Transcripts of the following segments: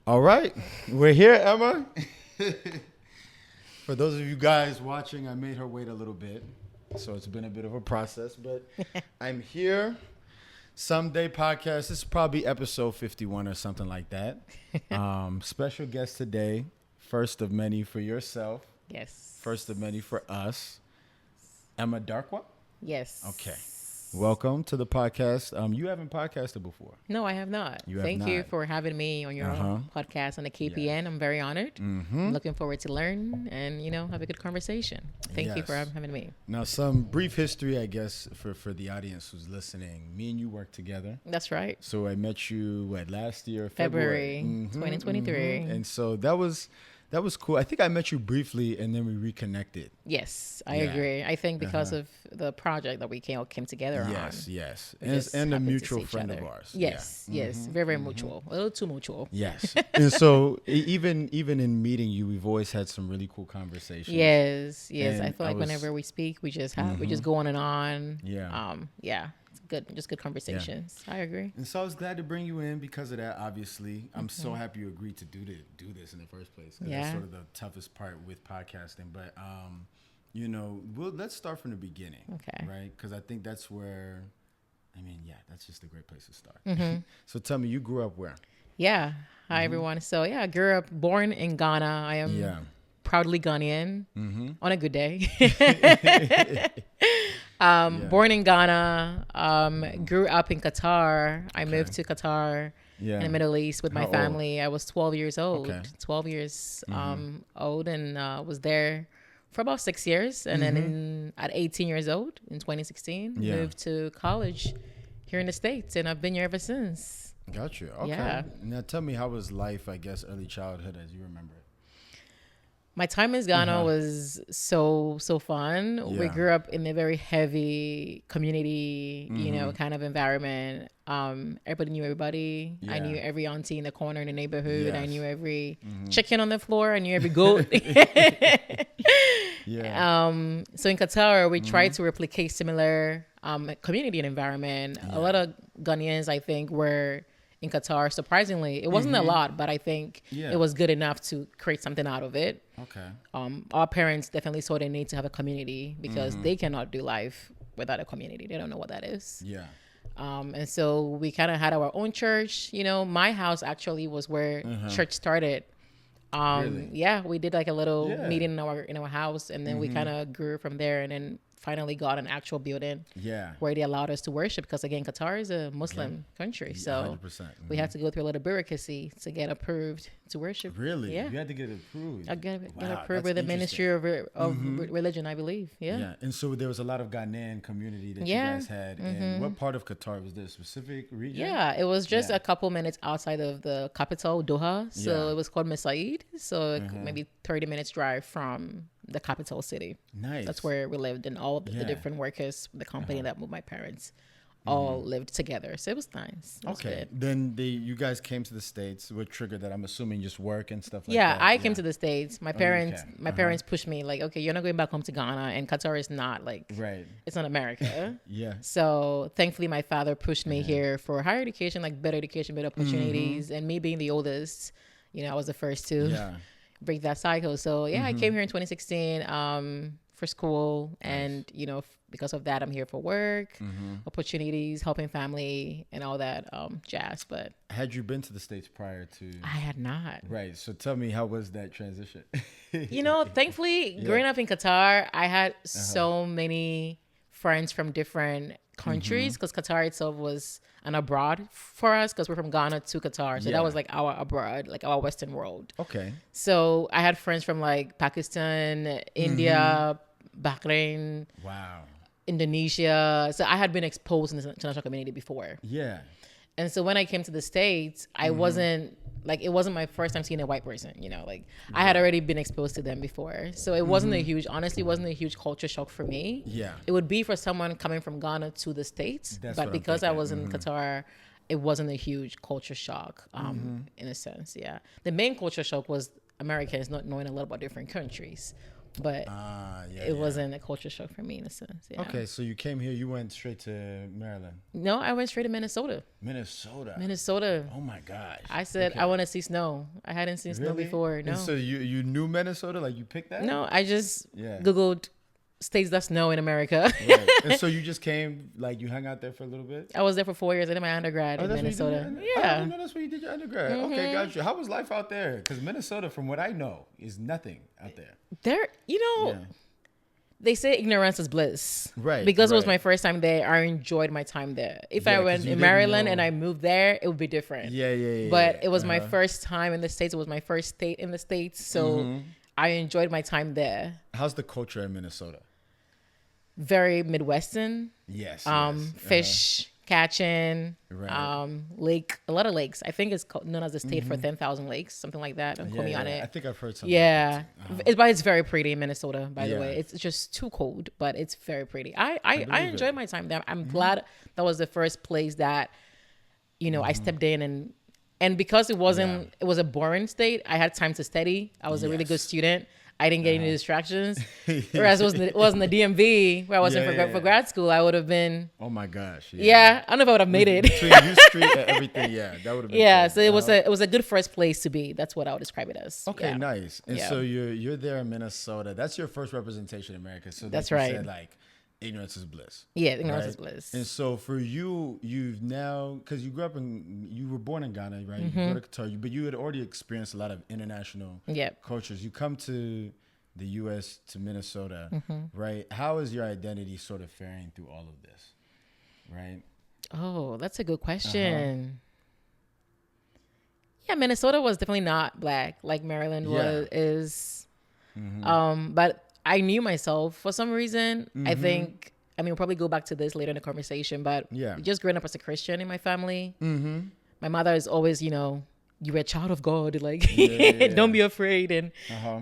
All right, we're here, Emma. For those of you guys watching, I made her wait a little bit, so it's been a bit of a process, but I'm here. Someday podcast. This is probably episode 51 or something like that. Special guest today, first of many for yourself. Yes. First of many for us. Emma Darkwa? Yes. Okay. Welcome to the podcast. You haven't podcasted before. No, I have not. You have Thank you not. for having me on your own podcast on the KPN. Yes. I'm very honored. Mm-hmm. I'm looking forward to learn and, have a good conversation. Thank you for Yes. having me. Now, some brief history, I guess, for the audience who's listening. Me and you worked together. That's right. So I met you, last year? February 2023. And so that was cool. I think I met you briefly, and then we reconnected. Yes, I Yeah. agree. I think because of the project that we came together on. Yes. We just And a happened to mutual see each friend other. of ours. Yes, Yeah. yes. Very, very mutual. A little too mutual. Yes. And so even in meeting you, we've always had some really cool conversations. Yes. And I feel like whenever we speak, we just go on and on. Yeah. It's good. Just good conversations. I agree. And so I was glad to bring you in because of that, obviously. I'm so happy you agreed to do this in the first place. Because that's sort of the toughest part with podcasting. But, let's start from the beginning. Okay. Right? Because I think that's where, that's just a great place to start. So tell me, you grew up where? Yeah. Hi, everyone. So, I grew up, born in Ghana. I am proudly Ghanaian on a good day. Born in Ghana, grew up in Qatar. I moved to Qatar in the Middle East with my family. I was 12 years old, 12 years old, and was there for about 6 years. And then at 18 years old, in 2016, moved to college here in the States, and I've been here ever since. Got you. Okay. Yeah. Now tell me, how was life, I guess, early childhood as you remember it? My time in Ghana was so fun. Yeah. We grew up in a very heavy community, kind of environment. Everybody knew everybody. I knew every auntie in the corner in the neighborhood. I knew every chicken on the floor. I knew every goat. So in Qatar, we tried to replicate similar community and environment. A lot of Ghanaians, I think, were in Qatar. Surprisingly, it wasn't a lot, but I think it was good enough to create something out of it. Okay. Our parents definitely saw the need to have a community because they cannot do life without a community. They don't know what that is. Yeah. And so we kind of had our own church. My house actually was where church started. Really? Yeah, we did like a little meeting in our house, and then we kind of grew from there, and then finally got an actual building where they allowed us to worship, because again, Qatar is a Muslim country, so 100%. we had to go through a little bureaucracy to get approved to worship. Really? Yeah. You had to get approved. I get Wow, approved with the Ministry of Religion, I believe. Yeah. And so there was a lot of Ghanaian community that you guys had. And what part of Qatar was there? A specific region? Yeah, it was just a couple minutes outside of the capital, Doha. So it was called Mesaid. So maybe 30 minutes drive from the capital city. Nice. That's where we lived, and all of the different workers, the company that moved my parents, all lived together. So it was nice. It was good. Then you guys came to the States. What triggered that? I'm assuming just work and stuff like that. Yeah, I came to the States. My parents, parents pushed me like, okay, you're not going back home to Ghana, and Qatar is not like, it's not America. So thankfully, my father pushed me here for higher education, like better education, better opportunities, and me being the oldest, I was the first to break that cycle. So I came here in 2016 for school, and because of that, I'm here for work, opportunities, helping family, and all that jazz. But had you been to the States prior to? I had not. Right. So tell me, how was that transition? Thankfully, growing up in Qatar, I had so many friends from different countries, because Qatar itself was an abroad for us, because we're from Ghana to Qatar. So that was like our abroad, like our Western world. Okay. So I had friends from like Pakistan, India, Bahrain, Indonesia. So I had been exposed in the international community before. Yeah. And so when I came to the States, I wasn't like, it wasn't my first time seeing a white person, I had already been exposed to them before. So it wasn't honestly wasn't a huge culture shock for me. Yeah. It would be for someone coming from Ghana to the States. But because I was in Qatar, it wasn't a huge culture shock, in a sense. Yeah. The main culture shock was Americans not knowing a lot about different countries. but it wasn't a culture shock for me in a sense. Yeah. Okay, so you came here, you went straight to Maryland. No, I went straight to Minnesota. Minnesota. Oh my gosh. I said I want to see snow. I hadn't seen snow before. No. And so you knew Minnesota, like you picked that? No, I just Googled states that snow in America. Right. And so you just came, like you hung out there for a little bit? I was there for 4 years. I did my undergrad in Minnesota. Yeah. That's where you did your undergrad. Mm-hmm. Okay, gotcha. How was life out there? Because Minnesota, from what I know, is nothing out there. There, they say ignorance is bliss. Right. Because it was my first time there, I enjoyed my time there. If I went in Maryland and I moved there, it would be different. Yeah. But it was my first time in the States. It was my first state in the States. So I enjoyed my time there. How's the culture in Minnesota? Very Midwestern. Yes. Fish catching. Right. Lake. A lot of lakes. I think it's known as the state for 10,000 lakes, something like that. Don't quote me on it. I think I've heard something. Yeah. But it's very pretty in Minnesota, by the way. It's just too cold, but it's very pretty. I enjoyed my time there. I'm glad that was the first place that, I stepped in and because it was a boring state, I had time to study. I was a really good student. I didn't get any distractions. Whereas it was in the DMV where I was for grad school, I would have been. Oh my gosh. Yeah. I don't know if I would have made it. Between U Street and everything, that would have been. Yeah, cool. So it was a good first place to be. That's what I would describe it as. Okay, nice. And so you're there in Minnesota. That's your first representation in America. So that's right. Said, like, ignorance is bliss. Yeah, ignorance is bliss. And so for you've now, because you were born in Ghana, right? You go to Qatar, but you had already experienced a lot of international cultures. You come to the U.S., to Minnesota, right? How is your identity sort of faring through all of this, right? Oh, that's a good question. Yeah, Minnesota was definitely not black like Maryland is. But I knew myself for some reason. We'll probably go back to this later in the conversation, but just growing up as a Christian in my family, my mother is always, you're a child of God, like, don't be afraid. And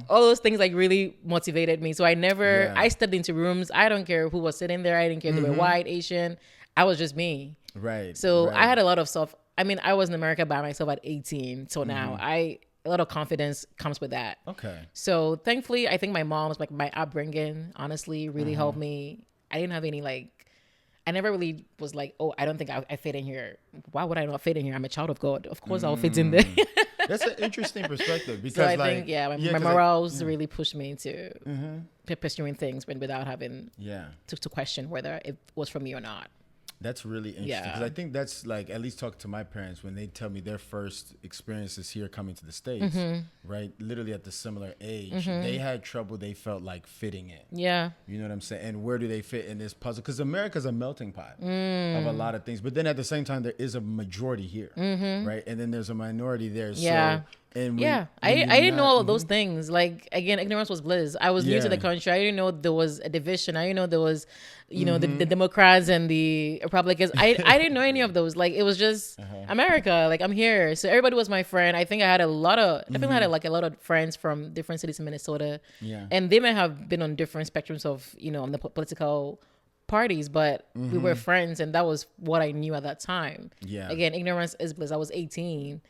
all those things like really motivated me. So I stepped into rooms. I don't care who was sitting there. I didn't care if they were white, Asian. I was just me. Right. So I had a lot of stuff. I was in America by myself at 18. So now a lot of confidence comes with that. Okay. So thankfully, I think my mom's like my upbringing, honestly, really helped me. I didn't have any I never really was like, oh, I don't think I fit in here. Why would I not fit in here? I'm a child of God. Of course I'll fit in there. That's an interesting perspective because so I think, my morals really pushed me into pursuing things without having to question whether it was for me or not. That's really interesting because I think that's like, at least talk to my parents when they tell me their first experiences here coming to the States, right? Literally at the similar age, they had trouble. They felt like fitting in. Yeah. You know what I'm saying? And where do they fit in this puzzle? Because America's a melting pot of a lot of things. But then at the same time, there is a majority here, right? And then there's a minority there. Yeah. So, and I didn't know all of those things. Like, again, ignorance was bliss. I was new to the country. I didn't know there was a division. I didn't know there was, the Democrats and the Republicans. I didn't know any of those. Like, it was just America. Like, I'm here. So everybody was my friend. I think I had a lot of friends from different cities in Minnesota. Yeah. And they may have been on different spectrums of, on the political parties, but we were friends. And that was what I knew at that time. Yeah. Again, ignorance is bliss. I was 18.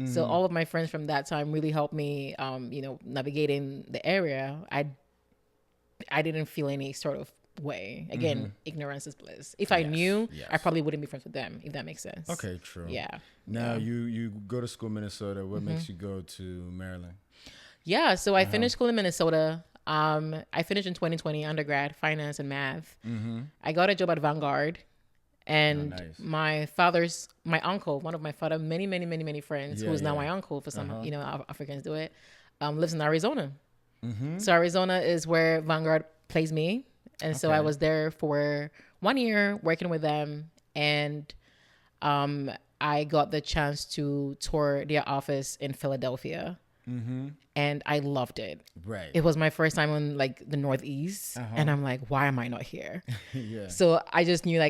So all of my friends from that time really helped me, navigating the area. I didn't feel any sort of way. Again, ignorance is bliss. If I knew, I probably wouldn't be friends with them, if that makes sense. Okay, true. Yeah. Now you go to school in Minnesota. What makes you go to Maryland? Yeah, so I finished school in Minnesota. I finished in 2020 undergrad, finance and math. I got a job at Vanguard. And my uncle, one of my father's many friends, who is now my uncle for some, Africans do it, lives in Arizona. So Arizona is where Vanguard placed me. And so I was there for 1 year working with them. And I got the chance to tour their office in Philadelphia. And I loved it. Right. It was my first time on the Northeast. And I'm like, why am I not here? So I just knew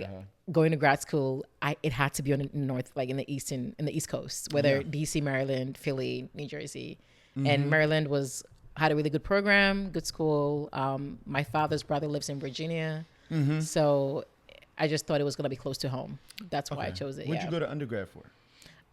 going to grad school, it had to be on the north, in the East Coast, whether DC, Maryland, Philly, New Jersey. And Maryland had a really good program, good school. My father's brother lives in Virginia. So I just thought it was going to be close to home. That's why I chose it. Where'd you go to undergrad for?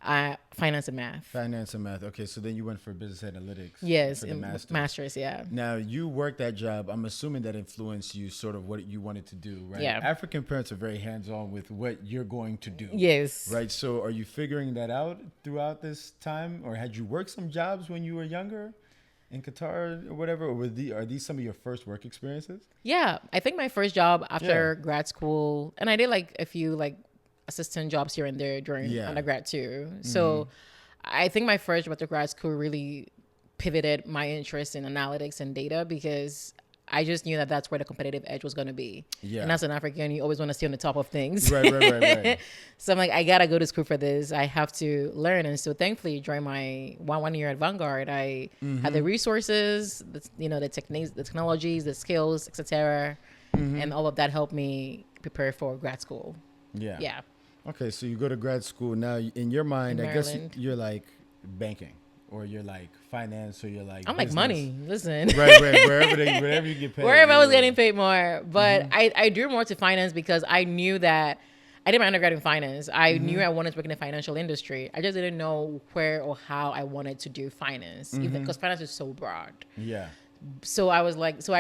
Finance and math. Finance and math. Okay, so then you went for business analytics. Yes, for the master's, yeah. Now, you worked that job. I'm assuming that influenced you sort of what you wanted to do, right? Yeah. African parents are very hands-on with what you're going to do. Yes. Right? So are you figuring that out throughout this time? Or had you worked some jobs when you were younger in Qatar or whatever? Or are these some of your first work experiences? Yeah. I think my first job after grad school, and I did like a few like assistant jobs here and there during undergrad too. So I think my first job after grad school really pivoted my interest in analytics and data because I just knew that that's where the competitive edge was going to be. Yeah. And as an African, you always want to stay on the top of things. Right. So I'm like, I got to go to school for this. I have to learn. And so thankfully during my one year at Vanguard, I had the resources, the techniques, the technologies, the skills, etc. And all of that helped me prepare for grad school. Yeah. Okay, so you go to grad school. Now, in your mind, I guess you're like banking, or you're like finance, or you're like I'm business. like money. Listen. Right. Wherever you get paid. Wherever I was getting paid more. But I drew more to finance because I knew that I did my undergrad in finance. I knew I wanted to work in the financial industry. I just didn't know where or how I wanted to do finance, because finance is so broad. Yeah. So I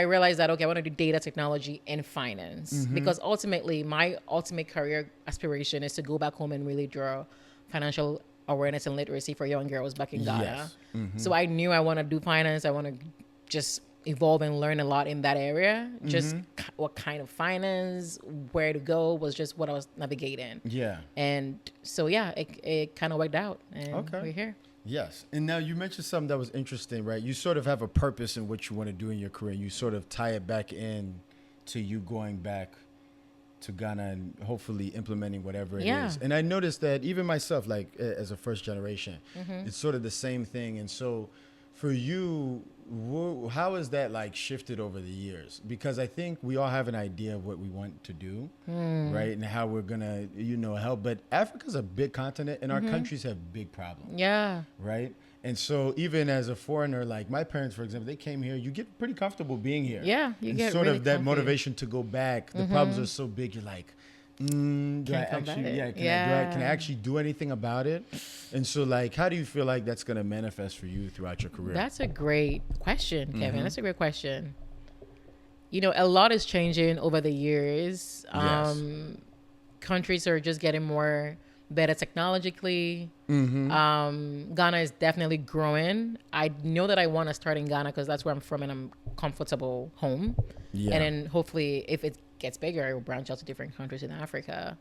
realized that, okay, I want to do data technology and finance because ultimately my ultimate career aspiration is to go back home and really draw financial awareness and literacy for young girls back in Ghana. Yes. So I knew I want to do finance. I want to just evolve and learn a lot in that area. Just what kind of finance, where to go was just what I was navigating. Yeah. And so, it kind of worked out and we're here. Yes. And now you mentioned something that was interesting, right? You sort of have a purpose in what you want to do in your career. You sort of tie it back in to you going back to Ghana and hopefully implementing whatever it is. And I noticed that even myself, like as a first generation, it's sort of the same thing. And so for you, how has that like shifted over the years? Because I think we all have an idea of what we want to do, right? And how we're going to, help. But Africa's a big continent and our countries have big problems. Yeah. Right? And so even as a foreigner, like my parents, for example, they came here, you get pretty comfortable being here. Yeah. You get sort really of that motivation to go back. The problems are so big. You're like, can I actually do anything about it? And so like, how do you feel like that's going to manifest for you throughout your career? That's a great question, Kevin. That's a great question. A lot is changing over the years. Yes. Countries are just getting better technologically. Ghana is definitely growing. I know that I want to start in Ghana because that's where I'm from and I'm comfortable home. Yeah. And then hopefully if it gets bigger, I will branch out to different countries in Africa.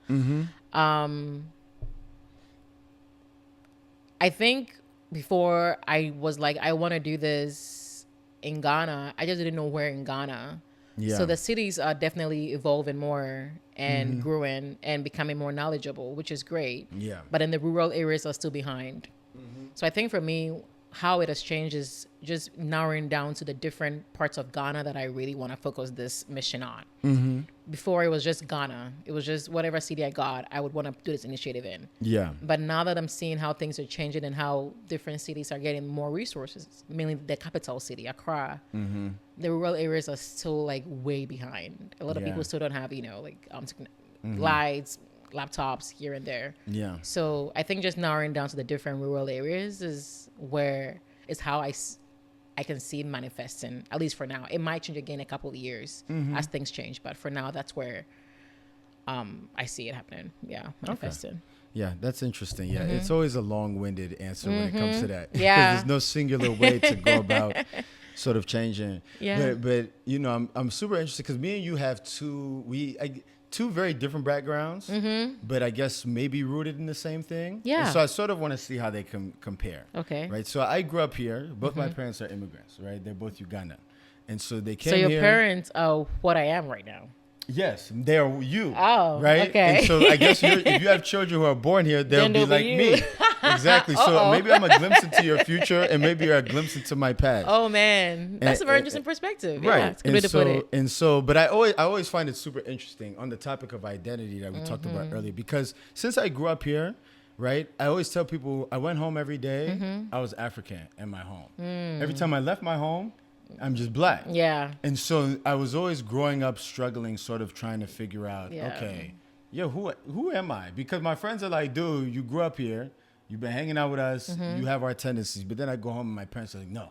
I think before I was like, I want to do this in Ghana, I just didn't know where in Ghana. Yeah. So the cities are definitely evolving more and growing and becoming more knowledgeable, which is great. Yeah. But in the rural areas are still behind. So I think for me, how it has changed is just narrowing down to the different parts of Ghana that I really want to focus this mission on. Before it was just Ghana. It was just whatever city I got, I would want to do this initiative in. Yeah. But now that I'm seeing how things are changing and how different cities are getting more resources, mainly the capital city, Accra, the rural areas are still like way behind. A lot of people still don't have, lights, laptops here and there. Yeah. So I think just narrowing down to the different rural areas is how I can see it manifesting, at least for now. It might change again in a couple of years as things change, but for now, that's where I see it happening. Yeah, manifesting. Okay. Yeah, that's interesting. Yeah, it's always a long-winded answer when it comes to that. Yeah. Because there's no singular way to go about sort of changing. Yeah. But I'm super interested because me and you have two very different backgrounds, but I guess maybe rooted in the same thing. Yeah. And so I sort of want to see how they can compare. Okay. Right. So I grew up here. Both my parents are immigrants, right? They're both Ugandan. And so they came here. So your parents are what I am right now. Yes, they're you. Oh, right? Okay. And so I guess if you have children who are born here, they'll be like me. Exactly. So maybe I'm a glimpse into your future, and maybe you're a glimpse into my past. Oh man, that's a very interesting perspective. Right. Yeah, it's a good way to put it. And so, but I always find it super interesting on the topic of identity that we talked about earlier, because since I grew up here, right, I always tell people I went home every day. I was African in my home. Every time I left my home, I'm just black. Yeah. And so I was always growing up struggling, sort of trying to figure out, who am I? Because my friends are like, dude, you grew up here. You've been hanging out with us. You have our tendencies. But then I go home and my parents are like, no,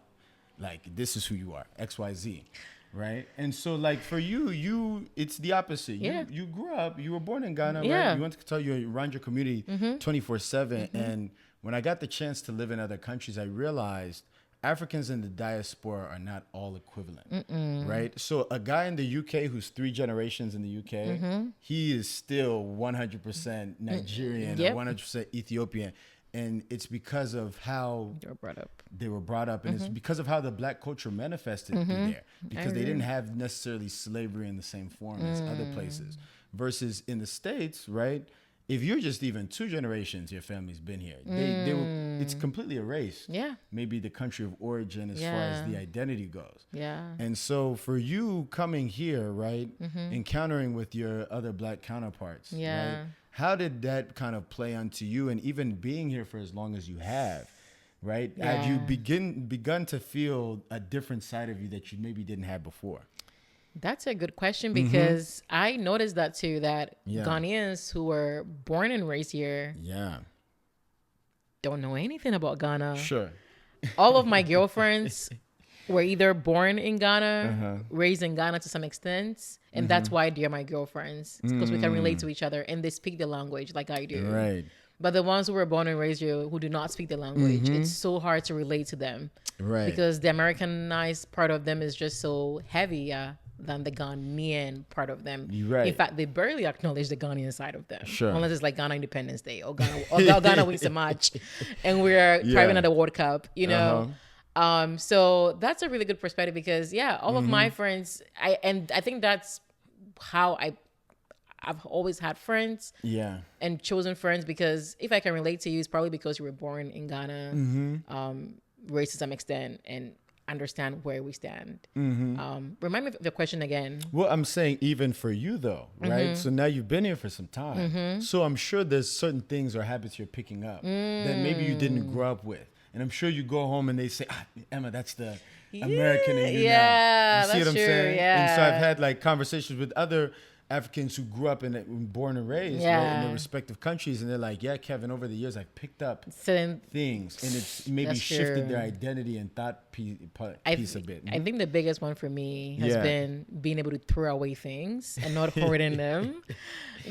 like, this is who you are, X, Y, Z. Right. And so, like, for you, it's the opposite. Yeah. You grew up, you were born in Ghana, Yeah. right? You went to Qatar, you're around your community 24/7. And when I got the chance to live in other countries, I realized Africans in the diaspora are not all equivalent, right? So a guy in the UK who's 3 generations in the UK, he is still 100% Nigerian or 100% Ethiopian. And it's because of how they were brought up. And it's because of how the black culture manifested through there. Because they didn't have necessarily slavery in the same form as other places. Versus in the States, right? If you're just even 2 generations, your family's been here. It's completely erased. Yeah. Maybe the country of origin as far as the identity goes. Yeah. And so for you coming here, right, encountering with your other black counterparts, right? How did that kind of play onto you, and even being here for as long as you have, right? Yeah. Have you begun to feel a different side of you that you maybe didn't have before? That's a good question, because I noticed that too, that Ghanaians who were born and raised here don't know anything about Ghana. Sure. All of my girlfriends were either born in Ghana, raised in Ghana to some extent, and that's why they're my girlfriends, because we can relate to each other, and they speak the language like I do. Right. But the ones who were born and raised here who do not speak the language, it's so hard to relate to them. Right. Because the Americanized part of them is just so heavy than the Ghanaian part of them. Right. In fact, they barely acknowledge the Ghanaian side of them. Sure. Unless it's like Ghana Independence Day or Ghana wins a match and we're driving at the World Cup, you know. So that's a really good perspective, because all of my friends, I think that's how I've always had friends and chosen friends, because if I can relate to you, it's probably because you were born in Ghana, raised to some extent, and understand where we stand. Remind me of the question again. Well, I'm saying even for you though, right? So now you've been here for some time. So I'm sure there's certain things or habits you're picking up that maybe you didn't grow up with. And I'm sure you go home and they say, Emma, that's the American in you now. You see what I'm saying? Yeah. And so I've had like conversations with other Africans who grew up born and raised right, in their respective countries, and they're like, yeah, Kevin, over the years I've picked up things, and it's maybe shifted their identity and thought piece a bit. I think the biggest one for me has been being able to throw away things and not hoarding them.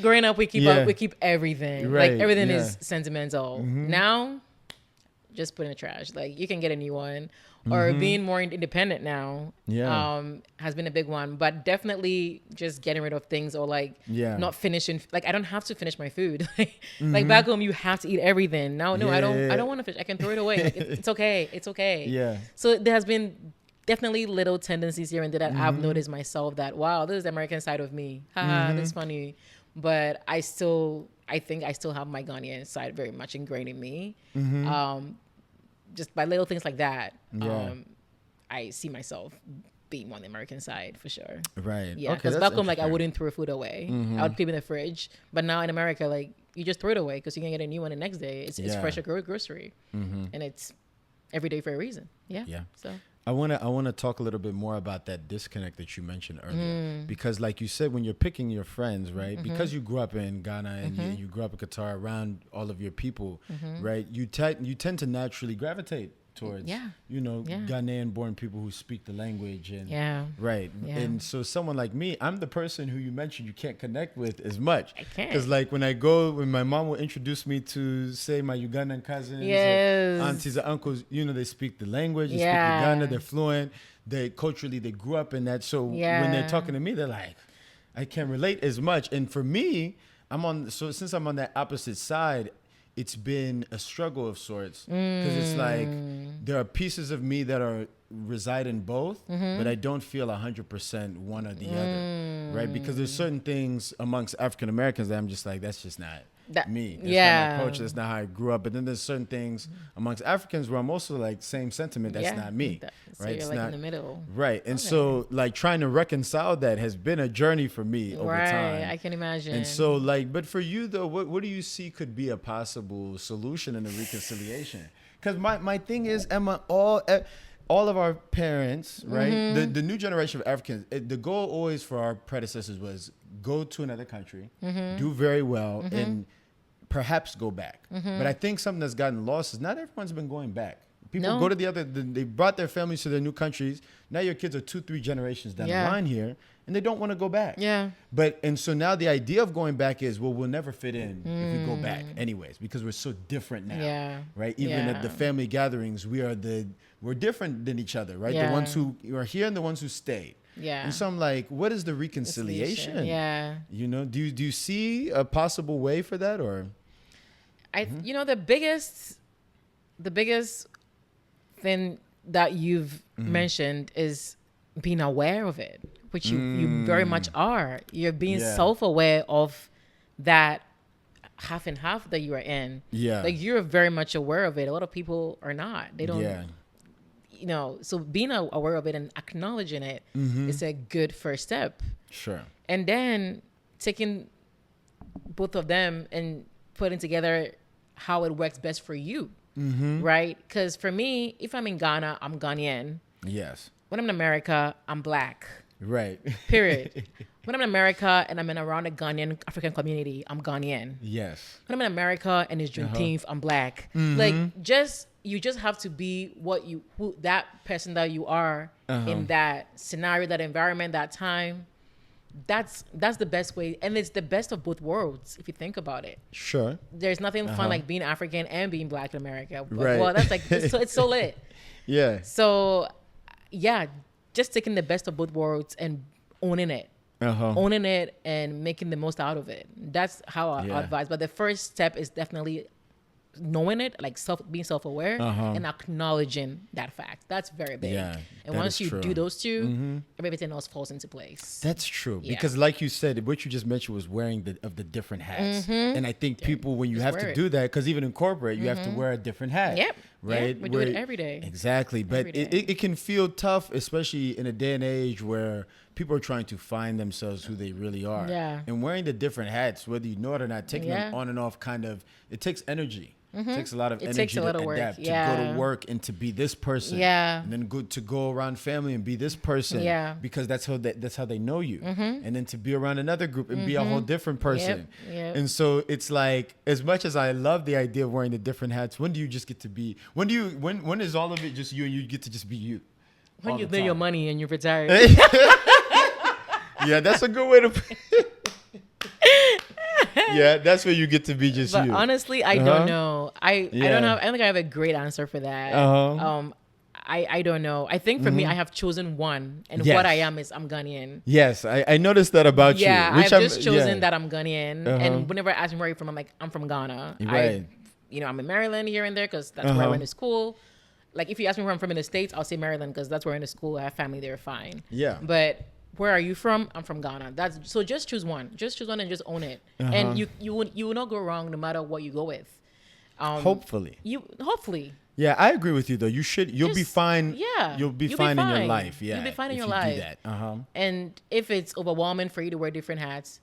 Growing up, we keep everything. Right. Like everything is sentimental. Now, just put in the trash. Like you can get a new one. Or being more independent now has been a big one. But definitely just getting rid of things, or like not finishing. Like I don't have to finish my food. Like back home, you have to eat everything. Now, no, I don't want to finish. I can throw it away. Like, it's okay. It's okay. Yeah. So there has been definitely little tendencies here and there that I've noticed myself that, wow, this is the American side of me. Haha, this is funny. But I think I still have my Ghanaian side very much ingrained in me. Just by little things like that, I see myself being on the American side for sure. Right. Yeah. Because back home, like I wouldn't throw food away. I would keep it in the fridge. But now in America, like you just throw it away because you can get a new one the next day. It's fresh grocery, and it's every day for a reason. Yeah. Yeah. So. I wanna talk a little bit more about that disconnect that you mentioned earlier, because like you said, when you're picking your friends, right? Because you grew up in Ghana and you grew up in Qatar around all of your people, right? You tend to naturally gravitate towards Ghanaian born people who speak the language and and so someone like me, I'm the person who you mentioned you can't connect with as much. I can't, because like when my mom will introduce me to say my Ugandan cousins, or aunties or uncles, they speak the language, they speak Uganda, they're fluent, they grew up in that. So when they're talking to me, they're like, I can't relate as much. And for me, since I'm on that opposite side, it's been a struggle of sorts, because it's like there are pieces of me that reside in both, but I don't feel 100% one or the other, right? Because there's certain things amongst African Americans that I'm just like, that's just not me. That's not my culture. That's not how I grew up. But then there's certain things amongst Africans where I'm also like same sentiment. That's not me, so right? You're like in the middle, right? And so like trying to reconcile that has been a journey for me over time. I can imagine. And so like, but for you though, what do you see could be a possible solution in the reconciliation? Because my thing is, Emma, all of our parents, right? The new generation of Africans, the goal always for our predecessors was go to another country, do very well, and perhaps go back. But I think something that's gotten lost is not everyone's been going back. People go to they brought their families to their new countries. Now your kids are 2-3 generations down the line here, and they don't want to go back. Yeah. And so now the idea of going back is, well, we'll never fit in if we go back anyways, because we're so different now. Yeah. Right? Even at the family gatherings, we're different than each other, right? The ones who are here and the ones who stayed. Yeah. And so I'm like, what is the reconciliation? Yeah. You know, do you see a possible way for that, or? You know, the biggest thing that you've mentioned is being aware of it, which you very much are. You're being self-aware of that half and half that you are in. Yeah. Like, you're very much aware of it. A lot of people are not. They don't. Yeah. You know, so being aware of it and acknowledging it is a good first step. Sure. And then taking both of them and putting together how it works best for you. Right? Because for me, if I'm in Ghana, I'm Ghanaian. Yes. When I'm in America, I'm Black. Right. Period. When I'm in America and I'm in around the Ghanaian African community, I'm Ghanaian. Yes. When I'm in America and it's Juneteenth, I'm Black. Like, you just have to be that person that you are in that scenario, that environment, that time. That's the best way, and it's the best of both worlds if you think about it. Sure. There's nothing fun like being African and being Black in America. Right. Well, that's like it's so lit. Yeah. So, yeah, just taking the best of both worlds and owning it. Owning it and making the most out of it. That's how I advise. But the first step is definitely knowing it, like being self-aware and acknowledging that fact. That's very big. Yeah, and once you do those two, everything else falls into place. That's true. Yeah. Because like you said, what you just mentioned was wearing the different hats. And I think people, when you have to do that, because even in corporate, you have to wear a different hat. Yep. Right? We do it every day. Exactly. But it can feel tough, especially in a day and age where people are trying to find themselves who they really are. Yeah. And wearing the different hats, whether you know it or not, taking them on and off it takes energy. It takes a lot of energy to adapt, to go to work and to be this person. Yeah. And then go around family and be this person. Yeah. Because that's how they know you. And then to be around another group and be a whole different person. Yep. And so it's like, as much as I love the idea of wearing the different hats, when do you just get to be, when is all of it just you and you get to just be you? When you make your money and you're retired. Yeah, that's a good way to put it. Yeah, that's where you get to be just you. But honestly, I don't know. I don't think I have a great answer for that. I don't know. I think for me, I have chosen one, and what I am is I'm Ghanaian. Yes, I noticed that about you. Yeah, I've just chosen that I'm Ghanaian, and whenever I ask me where you're from, I'm like, I'm from Ghana. Right. I'm in Maryland here and there because that's where I went to school. Like, if you ask me where I'm from in the States, I'll say Maryland because that's where I went to school. I have family there, fine. Yeah. But where are you from? I'm from Ghana. So just choose one. Just choose one and just own it. And you will not go wrong no matter what you go with. Hopefully. Hopefully. Yeah, I agree with you though. You'll be fine. Yeah. You'll be fine in your life. Yeah. You'll be fine in your life. Do that. And if it's overwhelming for you to wear different hats,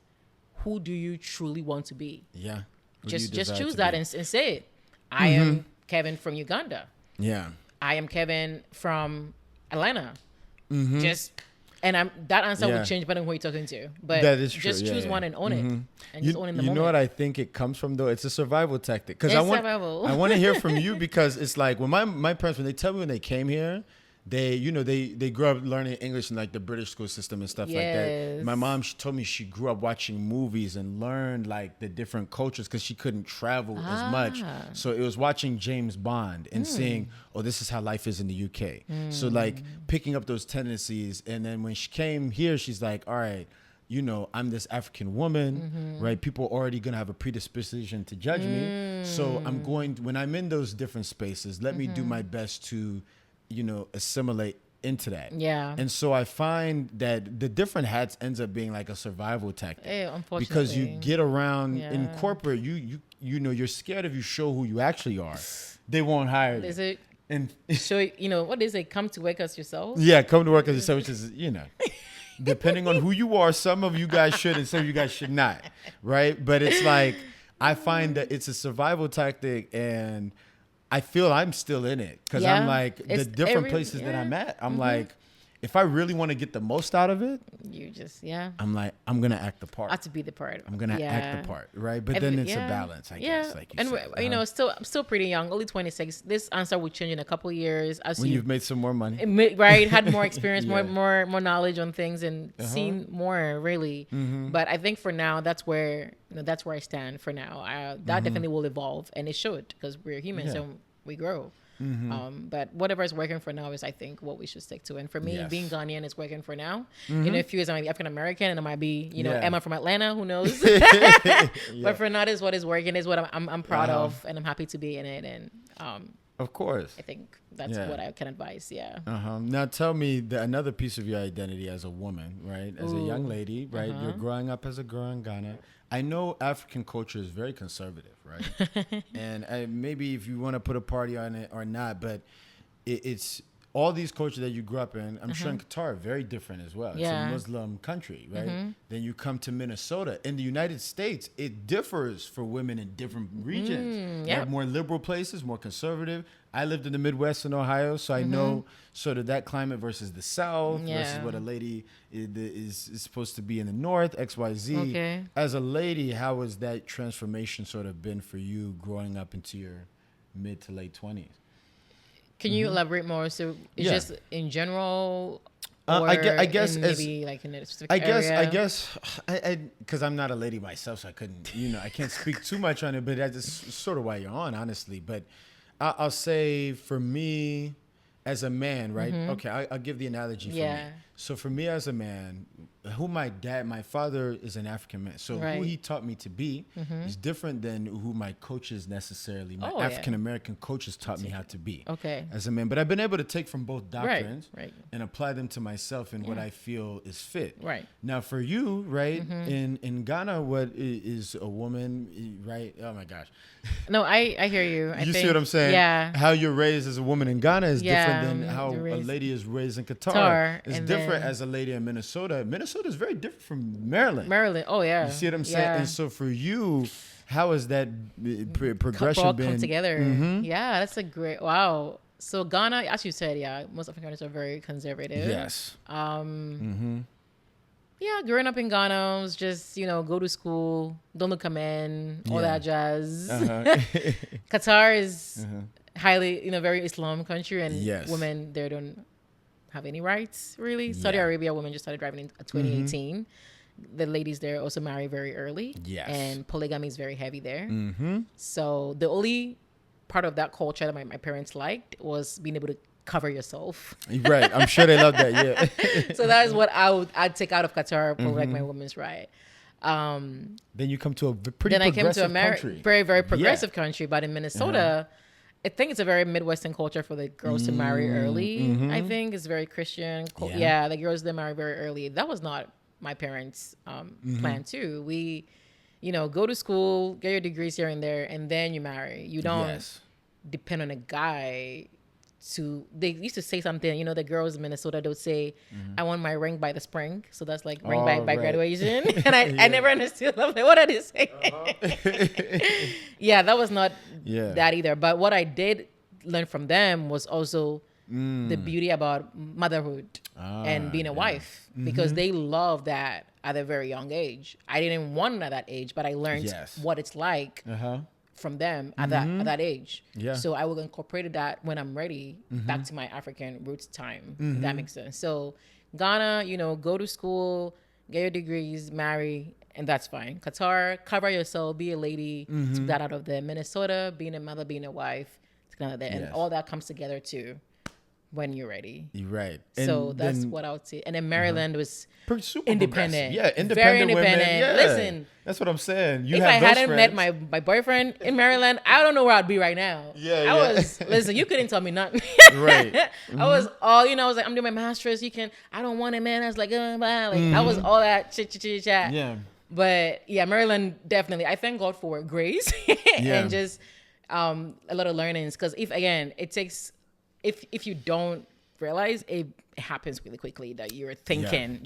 who do you truly want to be? Yeah. Just choose that and say it. I am Kevin from Uganda. Yeah. I am Kevin from Atlanta. And that answer would change depending on who you're talking to. But that is true. Just choose one and own it. And just own it in the moment. You know what I think it comes from, though? It's a survival tactic. Because I want to hear from you, because it's like when my parents, when they tell me when they came here, they grew up learning English in like the British school system and stuff like that. My mom, she told me she grew up watching movies and learned like the different cultures because she couldn't travel as much. So it was watching James Bond and seeing, oh, this is how life is in the UK. So like picking up those tendencies. And then when she came here, she's like, all right, I'm this African woman, right? People are already going to have a predisposition to judge me. So when I'm in those different spaces, let me do my best to assimilate into that. Yeah. And so I find that the different hats ends up being like a survival tactic. Unfortunately. Because you get around in corporate, you're scared if you show who you actually are. They won't hire you. Is it? And show what is it? Come to work as yourself? Yeah, come to work as yourself, which is depending on who you are, some of you guys should and some of you guys should not, right? But it's like I find that it's a survival tactic, and I feel I'm still in it because I'm like the different places that I'm at. I'm like, if I really want to get the most out of it, you just, yeah. I'm like, I'm going to act the part. I have to be the part. I'm going to act the part, right? But then it's a balance, I guess. Like you said. You know, I'm still pretty young, only 26. This answer will change in a couple of years. When you've made some more money. Right, had more experience, more knowledge on things and seen more, really. But I think for now, that's where I stand for now. That definitely will evolve, and it should, because we're humans and we grow. But whatever is working for now is, I think, what we should stick to. And for me, being Ghanaian is working for now. In a few years, I might be African American, and I might be, Emma from Atlanta. Who knows? But for now, is what is working. Is what I'm proud of, and I'm happy to be in it. And of course, I think that's what I can advise. Yeah. Now tell me another piece of your identity as a woman, right? As a young lady, right? You're growing up as a girl in Ghana. I know African culture is very conservative, right? And maybe if you want to put a party on it or not, but it's all these cultures that you grew up in. I'm sure in Qatar, very different as well. It's a Muslim country, right? Then you come to Minnesota. In the United States, it differs for women in different regions. You have more liberal places, more conservative. I lived in the Midwest in Ohio, so I know sort of that climate versus the South versus what a lady is supposed to be in the North, XYZ. Okay. As a lady, how has that transformation sort of been for you growing up into your mid to late 20s? Can you elaborate more? So it's just in general, or I guess maybe like in a specific area? I guess, because I'm not a lady myself, so I couldn't, I can't speak too much on it. But that's just sort of why you're on, honestly. But I'll say for me, as a man, right? Okay, I'll give the analogy for me. So for me as a man, my father is an African man. So who he taught me to be is different than who my coaches necessarily, my African American coaches taught me how to be as a man. But I've been able to take from both doctrines and apply them to myself in what I feel is fit. Right. Now for you, right, in Ghana, what is a woman, right? Oh my gosh. No, I hear you. You see what I'm saying? Yeah. How you're raised as a woman in Ghana is different than how a lady is raised in Qatar. It's different as a lady in Minnesota. Minnesota is very different from Maryland. Oh yeah. You see what I'm saying? And so for you, how has that progression been? Come together. Yeah, that's a great, wow. So Ghana, as you said, most Africans are very conservative. Yes. Yeah, growing up in Ghana was just, go to school, don't look a man, all that jazz. Qatar is highly, very Islam country, and women there don't have any rights, really. Saudi Arabia, women just started driving in 2018. The ladies there also marry very early. Yes. And polygamy is very heavy there. So the only part of that culture that my parents liked was being able to cover yourself. Right. I'm sure they love that. Yeah. So that is what I'd take out of Qatar for like my women's right. Then you come to a pretty progressive country. Very, very progressive country. But in Minnesota, I think it's a very Midwestern culture for the girls to marry early. I think it's very Christian. The girls, they marry very early. That was not my parents' plan too. We, go to school, get your degrees here and there, and then you marry. You don't depend on a guy they used to say something, the girls in Minnesota, they'll say, I want my ring by the spring. So that's like ring by graduation. And I never understood. I'm like, what are they saying? That was not that either. But what I did learn from them was also the beauty about motherhood and being a wife, because they love that at a very young age. I didn't want it at that age, but I learned what it's like from them at that age. So I will incorporate that when I'm ready back to my African roots time. If that makes sense. So Ghana, go to school, get your degrees, marry, and that's fine. Qatar, cover yourself, be a lady, took that out of there. Minnesota, being a mother, being a wife, took that out of there. And all that comes together too when you're ready. Right. So that's what I would say. And then Maryland was super independent. Yeah, independent. Very independent. Women. Yeah. Listen. That's what I'm saying. If I hadn't met my boyfriend in Maryland, I don't know where I'd be right now. Listen, you couldn't tell me nothing. Right. I was all, I was like, I'm doing my master's. I don't want a man that's like, I was all that chit. Yeah. But Maryland, definitely. I thank God for grace and just a lot of learnings. Because if you don't realize it happens really quickly that you're thinking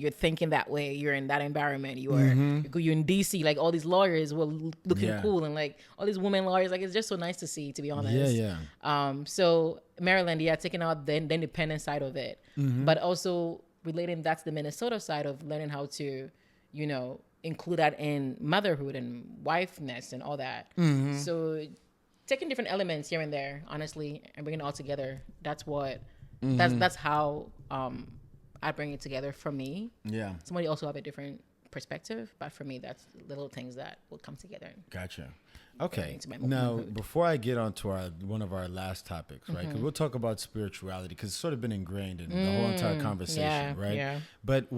that way. You're in that environment. You're in DC, like all these lawyers were looking cool, and like all these women lawyers. Like, it's just so nice to see, to be honest. So Maryland, taking out the independent side of it, but also relating that to the Minnesota side of learning how to, include that in motherhood and wifeness and all that. So taking different elements here and there, honestly, and bringing it all together. That's what. That's how I bring it together for me. Yeah. Somebody also have a different perspective, but for me, that's little things that will come together. Gotcha. Okay. Now, before I get on to one of our last topics, right? Because we'll talk about spirituality, because it's sort of been ingrained in the whole entire conversation, right? Yeah. But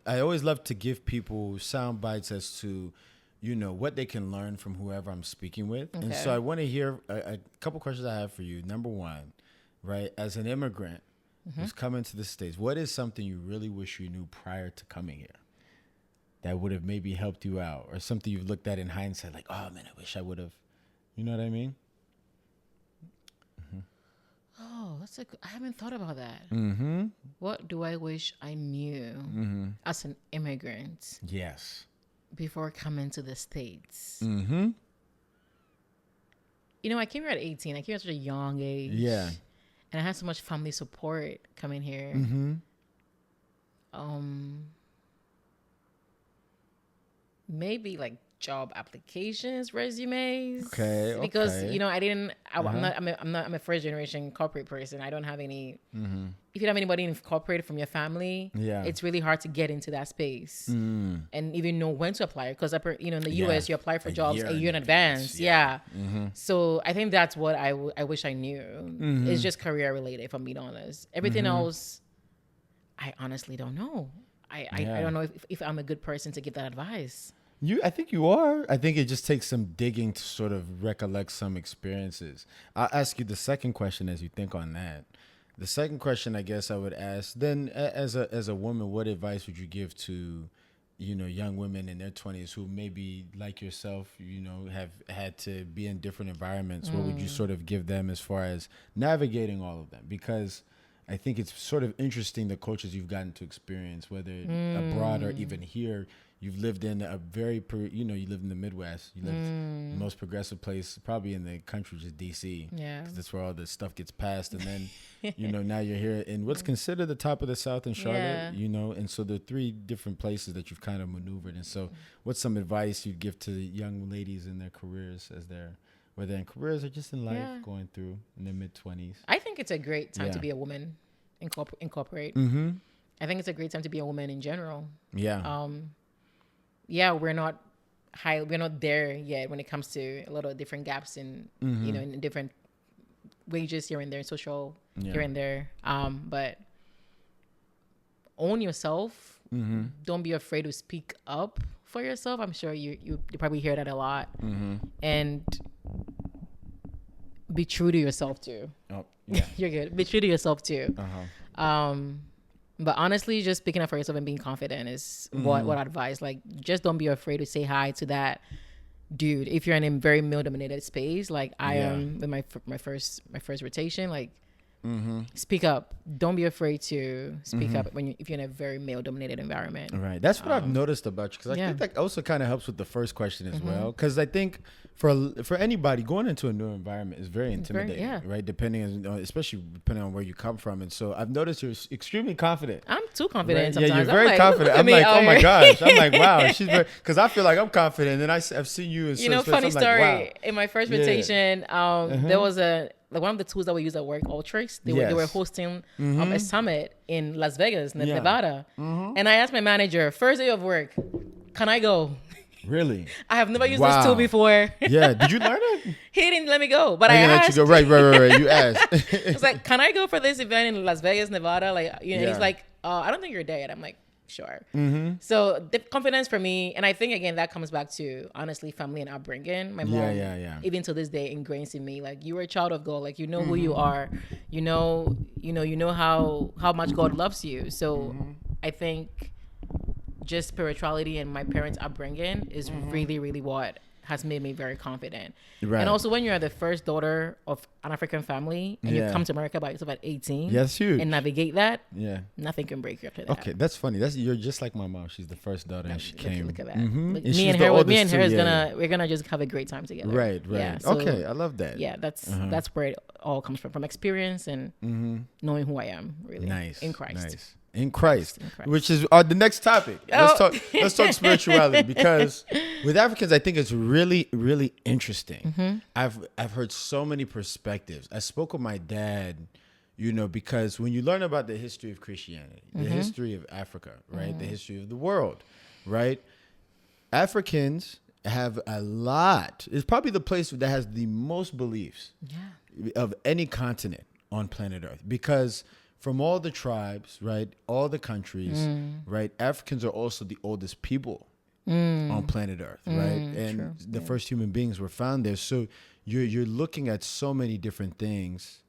I always love to give people sound bites as to, what they can learn from whoever I'm speaking with. Okay. And so I want to hear a couple questions I have for you. Number one, right? As an immigrant who's coming to the States, what is something you really wish you knew prior to coming here that would have maybe helped you out, or something you've looked at in hindsight like, oh man, I wish I would have, you know what I mean? Oh, I haven't thought about that. What do I wish I knew as an immigrant? Yes. Before coming to the States. I came here at 18. I came here at such a young age. Yeah. And I had so much family support coming here. Maybe like job applications, resumes. Okay. Because I'm a first generation corporate person. I don't have any. If you don't have anybody in corporate from your family, it's really hard to get into that space and even know when to apply. Because in the US, you apply for jobs a year in advance. So I think that's what I wish I knew. It's just career related, if I'm being honest. Everything else, I honestly don't know. I don't know if I'm a good person to give that advice. I think you are. I think it just takes some digging to sort of recollect some experiences. I'll ask you the second question as you think on that. The second question, I guess I would ask then, as a woman, what advice would you give to, young women in their 20s who maybe like yourself, have had to be in different environments? What would you sort of give them as far as navigating all of them? Because I think it's sort of interesting the cultures you've gotten to experience, whether abroad or even here. You've lived in a you live in the Midwest. You lived in the most progressive place probably in the country, which is DC. Yeah. Because that's where all this stuff gets passed. And then, now you're here in what's considered the top of the South in Charlotte, and so there are three different places that you've kind of maneuvered. And so what's some advice you'd give to young ladies in their careers whether in careers or just in life going through in their mid-20s? I think it's a great time to be a woman in corporate. I think it's a great time to be a woman in general. Yeah. We're not there yet when it comes to a lot of different gaps in in different wages here and there, social here and there. But own yourself. Don't be afraid to speak up for yourself. I'm sure you probably hear that a lot. And be true to yourself too. Oh, yeah. You're good. Be true to yourself too. But honestly, just speaking up for yourself and being confident is what I advise. Like, just don't be afraid to say hi to that dude. If you're in a very male-dominated space, like I am with my first rotation, like speak up. Don't be afraid to speak up if you're in a very male-dominated environment. Right. That's what I've noticed about you, because I think that also kind of helps with the first question as well. Because I think for anybody going into a new environment is very intimidating, right? Especially depending on where you come from. And so I've noticed you're extremely confident. I'm too confident. Right? Sometimes. Yeah, you're very confident. I'm like, oh my gosh. I'm like, wow. She's because I feel like I'm confident, and I've seen you in funny story. Like, wow. In my first rotation, there was one of the tools that we use at work, Ultrix. They were hosting a summit in Las Vegas, Nevada. And I asked my manager, first day of work, can I go? Really? I have never used this tool before. Yeah. Did you learn it? He didn't let me go, but I asked. Let you go. Right. You asked. It's like, can I go for this event in Las Vegas, Nevada? Like, he's like, I don't think you're dead. I'm like, sure. So the confidence for me, and I think again that comes back to honestly family and upbringing. My mom, even to this day, ingrains in me like you are a child of God. Like you know who you are. You know how much God loves you. So I think just spirituality and my parents' upbringing is really, really what has made me very confident. Right. And also when you're the first daughter of an African family and you come to America by yourself at 18, that's huge, and navigate that, nothing can break you after that. Okay, that's funny. You're just like my mom. She's the first daughter, and she came. Look at that. Mm-hmm. Look, me and her is we're gonna just have a great time together. Right. Yeah, so, okay, I love that. Yeah, that's where it all comes from experience and knowing who I am, really. Nice. In Christ. Nice. In Christ, which is the next topic. Let's talk spirituality, because with Africans, I think it's really, really interesting. I've heard so many perspectives. I spoke with my dad, because when you learn about the history of Christianity, the history of Africa, right, the history of the world, right, Africans have a lot. It's probably the place that has the most beliefs of any continent on planet Earth, because from all the tribes, right, all the countries, right, Africans are also the oldest people on planet Earth, right? And the first human beings were found there. So you're looking at so many different things,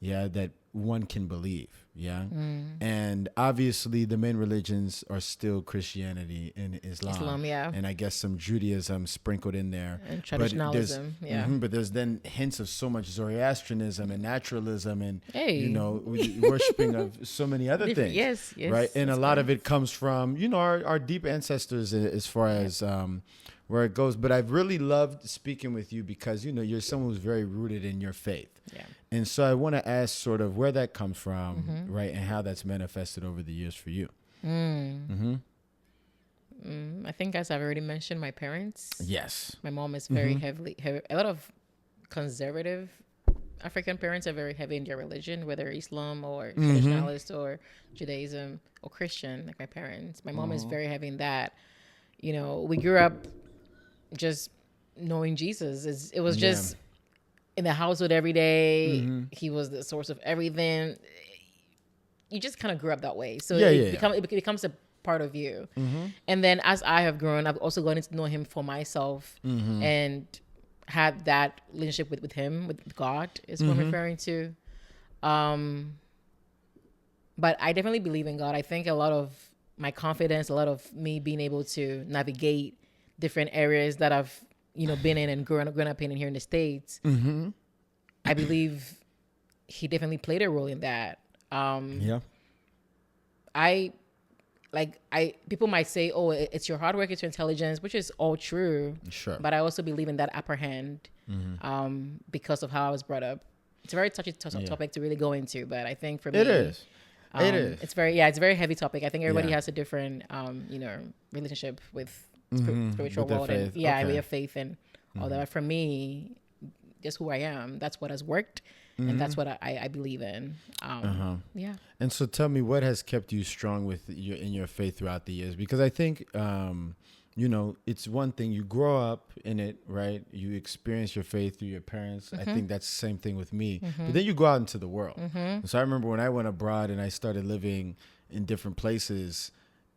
that one can believe, and obviously the main religions are still Christianity and Islam, and I guess some Judaism sprinkled in there, and traditionalism, but there's then hints of so much Zoroastrianism and naturalism and worshiping of so many other things, yes, right? And a lot of it comes from our deep ancestors as far as where it goes. But I've really loved speaking with you because you're someone who's very rooted in your faith. And so I want to ask sort of where that comes from, right, and how that's manifested over the years for you. I think, as I've already mentioned, my parents. Yes. My mom is very heavy. A lot of conservative African parents are very heavy in their religion, whether Islam or traditionalist or Judaism or Christian, like my parents. My mom is very heavy in that. We grew up just knowing Jesus. It was just in the household every day. He was the source of everything. You just kind of grew up that way. So it becomes a part of you. And then as I have grown, I've also gotten to know him for myself and had that relationship with him, with God is what I'm referring to. But I definitely believe in God. I think a lot of my confidence, a lot of me being able to navigate different areas that I've been in and grown up in here in the States, I believe he definitely played a role in that. People might say, oh, it's your hard work, it's your intelligence, which is all true. Sure. But I also believe in that upper hand because of how I was brought up. It's a very touchy topic to really go into, but I think for me, it is. It's a very heavy topic. I think everybody has a different, relationship with spiritual world and way of faith and all that. For me, just who I am, that's what has worked, and that's what I believe in. Yeah. And so, tell me, what has kept you strong in your faith throughout the years? Because I think, it's one thing, you grow up in it, right? You experience your faith through your parents. I think that's the same thing with me. But then you go out into the world. So I remember when I went abroad and I started living in different places,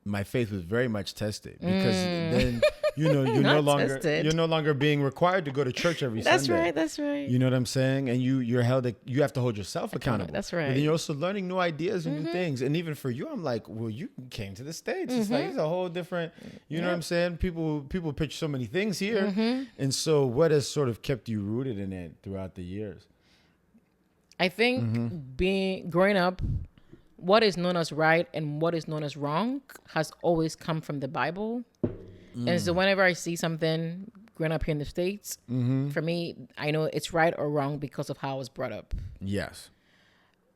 my faith was very much tested because then you're no longer being required to go to church every Sunday. That's right. You know what I'm saying? And you have to hold yourself accountable. That's right. But then you're also learning new ideas and new things. And even for you, I'm like, well, you came to the States. It's like it's a whole different. You know what I'm saying? People pitch so many things here. And so, what has sort of kept you rooted in it throughout the years? I think growing up, what is known as right and what is known as wrong has always come from the Bible. And so whenever I see something growing up here in the States, for me, I know it's right or wrong because of how I was brought up. Yes.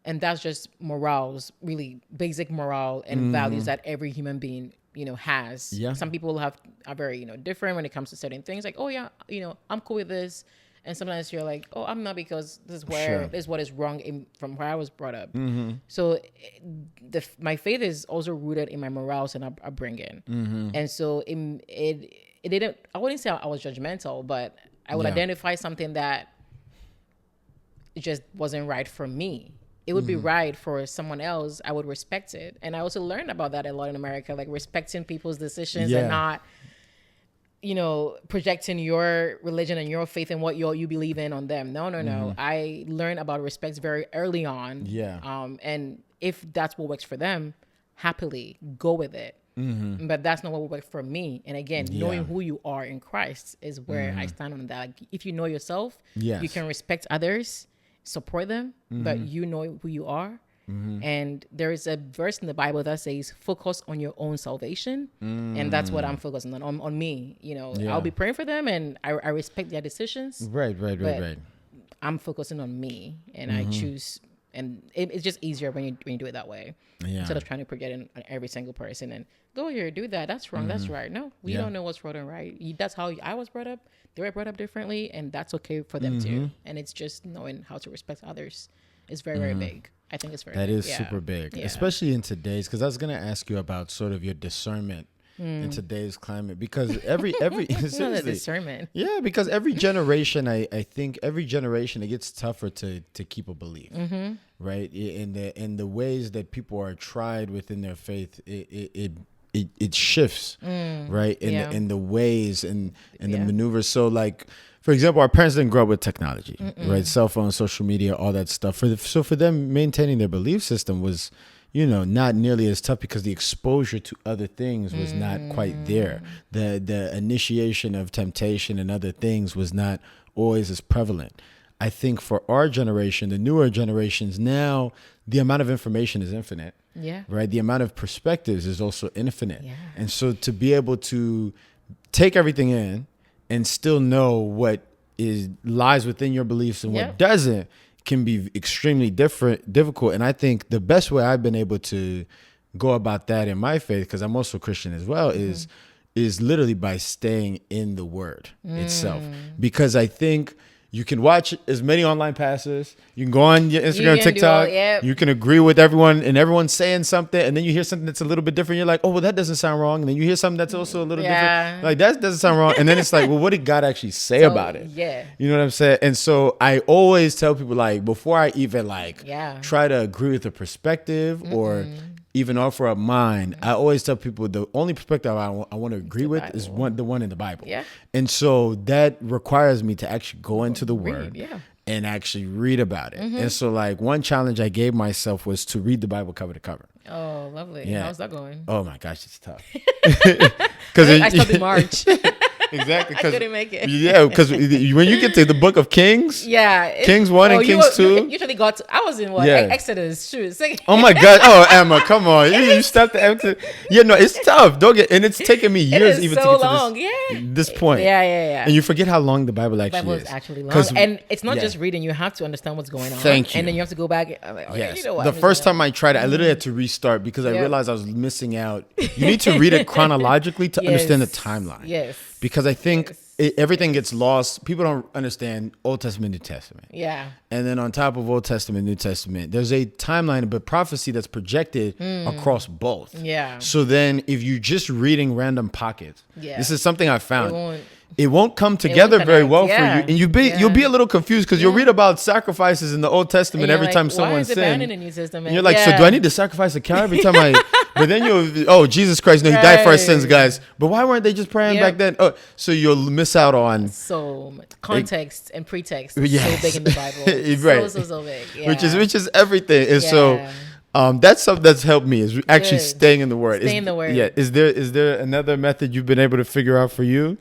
And that's just morals, really basic moral and values that every human being, has. Yeah. Some people are very, different when it comes to certain things. Like, oh yeah, I'm cool with this. And sometimes you're like, oh, I'm not, because this is what is wrong from where I was brought up. So my faith is also rooted in my morals and upbringing. And so it didn't, I wouldn't say I was judgmental, but I would identify something that just wasn't right for me. It would be right for someone else. I would respect it. And I also learned about that a lot in America, like respecting people's decisions and not projecting your religion and your faith and what you believe in on them. No. I learned about respect very early on. Yeah. And if that's what works for them, happily go with it. But that's not what will work for me. And again, knowing who you are in Christ is where I stand on that. Like, if you know yourself, you can respect others, support them, but you know who you are. And there is a verse in the Bible that says, focus on your own salvation. And that's what I'm focusing on me. You know, I'll be praying for them and I respect their decisions. Right. I'm focusing on me and I choose. And it's just easier when you do it that way. Instead of trying to project it on every single person and go here, do that. That's wrong. That's right. No, we don't know what's wrong and right. That's how I was brought up. They were brought up differently, and that's okay for them too. And it's just knowing how to respect others is very, very big. I think it's very that big. is super big, especially in today's. Because I was gonna ask you about sort of your discernment in today's climate, because every seriously, discernment. Yeah, because every generation, I think every generation it gets tougher to keep a belief, right? In the ways that people are tried within their faith, it shifts, right? In the ways and the maneuvers. So like, for example, our parents didn't grow up with technology, right? Cell phones, social media, all that stuff. So for them, maintaining their belief system was, not nearly as tough because the exposure to other things was not quite there. The initiation of temptation and other things was not always as prevalent. I think for our generation, the newer generations now, the amount of information is infinite. Yeah. Right. The amount of perspectives is also infinite. Yeah. And so to be able to take everything in and still know what lies within your beliefs and what doesn't can be extremely difficult. And I think the best way I've been able to go about that in my faith, because I'm also Christian as well, is literally by staying in the word itself. Because I think you can watch as many online pastors. You can go on your Instagram, TikTok. You can agree with everyone, and everyone's saying something, and then you hear something that's a little bit different. You're like, oh, well, that doesn't sound wrong. And then you hear something that's also a little different. Like, that doesn't sound wrong. And then it's like, well, what did God actually say about it? Yeah. You know what I'm saying? And so I always tell people, like, before I even try to agree with a perspective or even offer up mine, I always tell people the only perspective I want to agree with is the one in the Bible. Yeah. And so that requires me to actually go into the word and actually read about it. And so like one challenge I gave myself was to read the Bible cover to cover. Oh, lovely. Yeah. How's that going? Oh my gosh, it's tough. Because I stopped in March. Exactly. I couldn't make it. Yeah, because when you get to the book of Kings, Kings 1 and Kings 2. You usually got to, I was in Exodus. Shoot. Oh my God. Oh, Emma, come on. You stepped the Exodus. Yeah, no, it's tough. And it's taken me years even so to get to this point. Yeah. And you forget how long the Bible actually is. The Bible is actually long. And it's not just reading. You have to understand what's going on. Thank you. And then you have to go back. I'm like, okay, you know what? The first time I tried it, I literally had to restart because I realized I was missing out. You need to read it chronologically to understand the timeline. Yes. Because I think everything gets lost. People don't understand Old Testament, New Testament. Yeah. And then on top of Old Testament, New Testament, there's a timeline, but prophecy that's projected across both. Yeah. So then if you're just reading random pockets, this is something I found. It won't come together very well for you. And you'll be a little confused because you'll read about sacrifices in the Old Testament every time someone sins. In the New Testament? And you're like, so do I need to sacrifice a cow every time I... But then Jesus Christ, no, he died for our sins, guys. But why weren't they just praying back then? Oh, so you'll miss out on... So context and pretext is so big in the Bible. Right. So big. Yeah. Which is everything. And so... that's something that's helped me is actually staying in the Word. Staying in the Word. Yeah. Is there another method you've been able to figure out for you?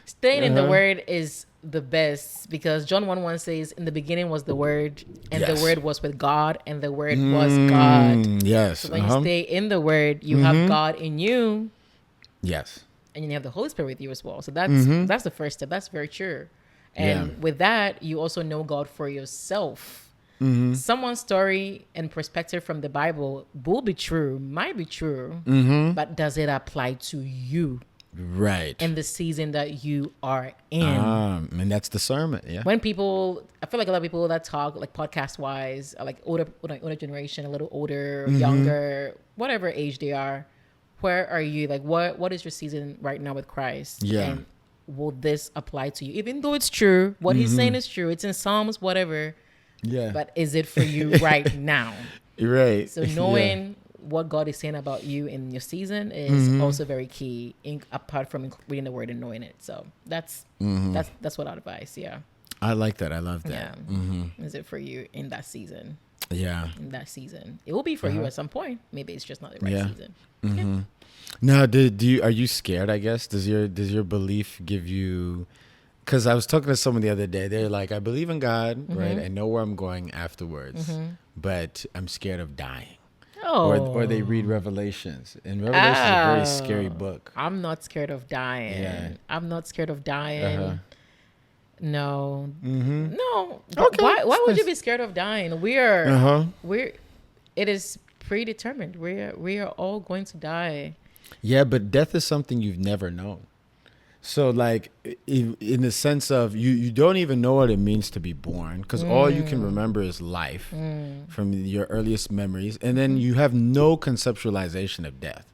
Staying in the Word is the best because John 1:1 says, in the beginning was the Word, and the Word was with God, and the Word was God. Yes. So when you stay in the Word, you have God in you. Yes. And you have the Holy Spirit with you as well. So that's the first step. That's very true. And with that, you also know God for yourself. Someone's story and perspective from the Bible will be true, might be true, but does it apply to you? Right. In the season that you are in. And that's discernment. Yeah. When people, I feel like a lot of people that talk like podcast wise, are like older generation, a little older, younger, whatever age they are. Where are you? Like what is your season right now with Christ? Yeah. And will this apply to you? Even though it's true, what he's saying is true. It's in Psalms, whatever. Yeah. But is it for you right now? Right. So knowing what God is saying about you in your season is also very key, apart from reading the Word and knowing it. So that's what I'd advise. Yeah. I like that. I love that. Yeah. Is it for you in that season? Yeah. In that season, it will be for you at some point. Maybe it's just not the right season. Yeah. Now, are you scared? I guess does your belief give you? Because I was talking to someone the other day. They're like, I believe in God, right? I know where I'm going afterwards, but I'm scared of dying. Oh. Or they read Revelations, and Revelation is a very scary book. I'm not scared of dying. Yeah. I'm not scared of dying. No. No. Okay. Why would you be scared of dying? It is predetermined. We are all going to die. Yeah, but death is something you've never known. So, like, in the sense of you don't even know what it means to be born, because all you can remember is life from your earliest memories, and then you have no conceptualization of death.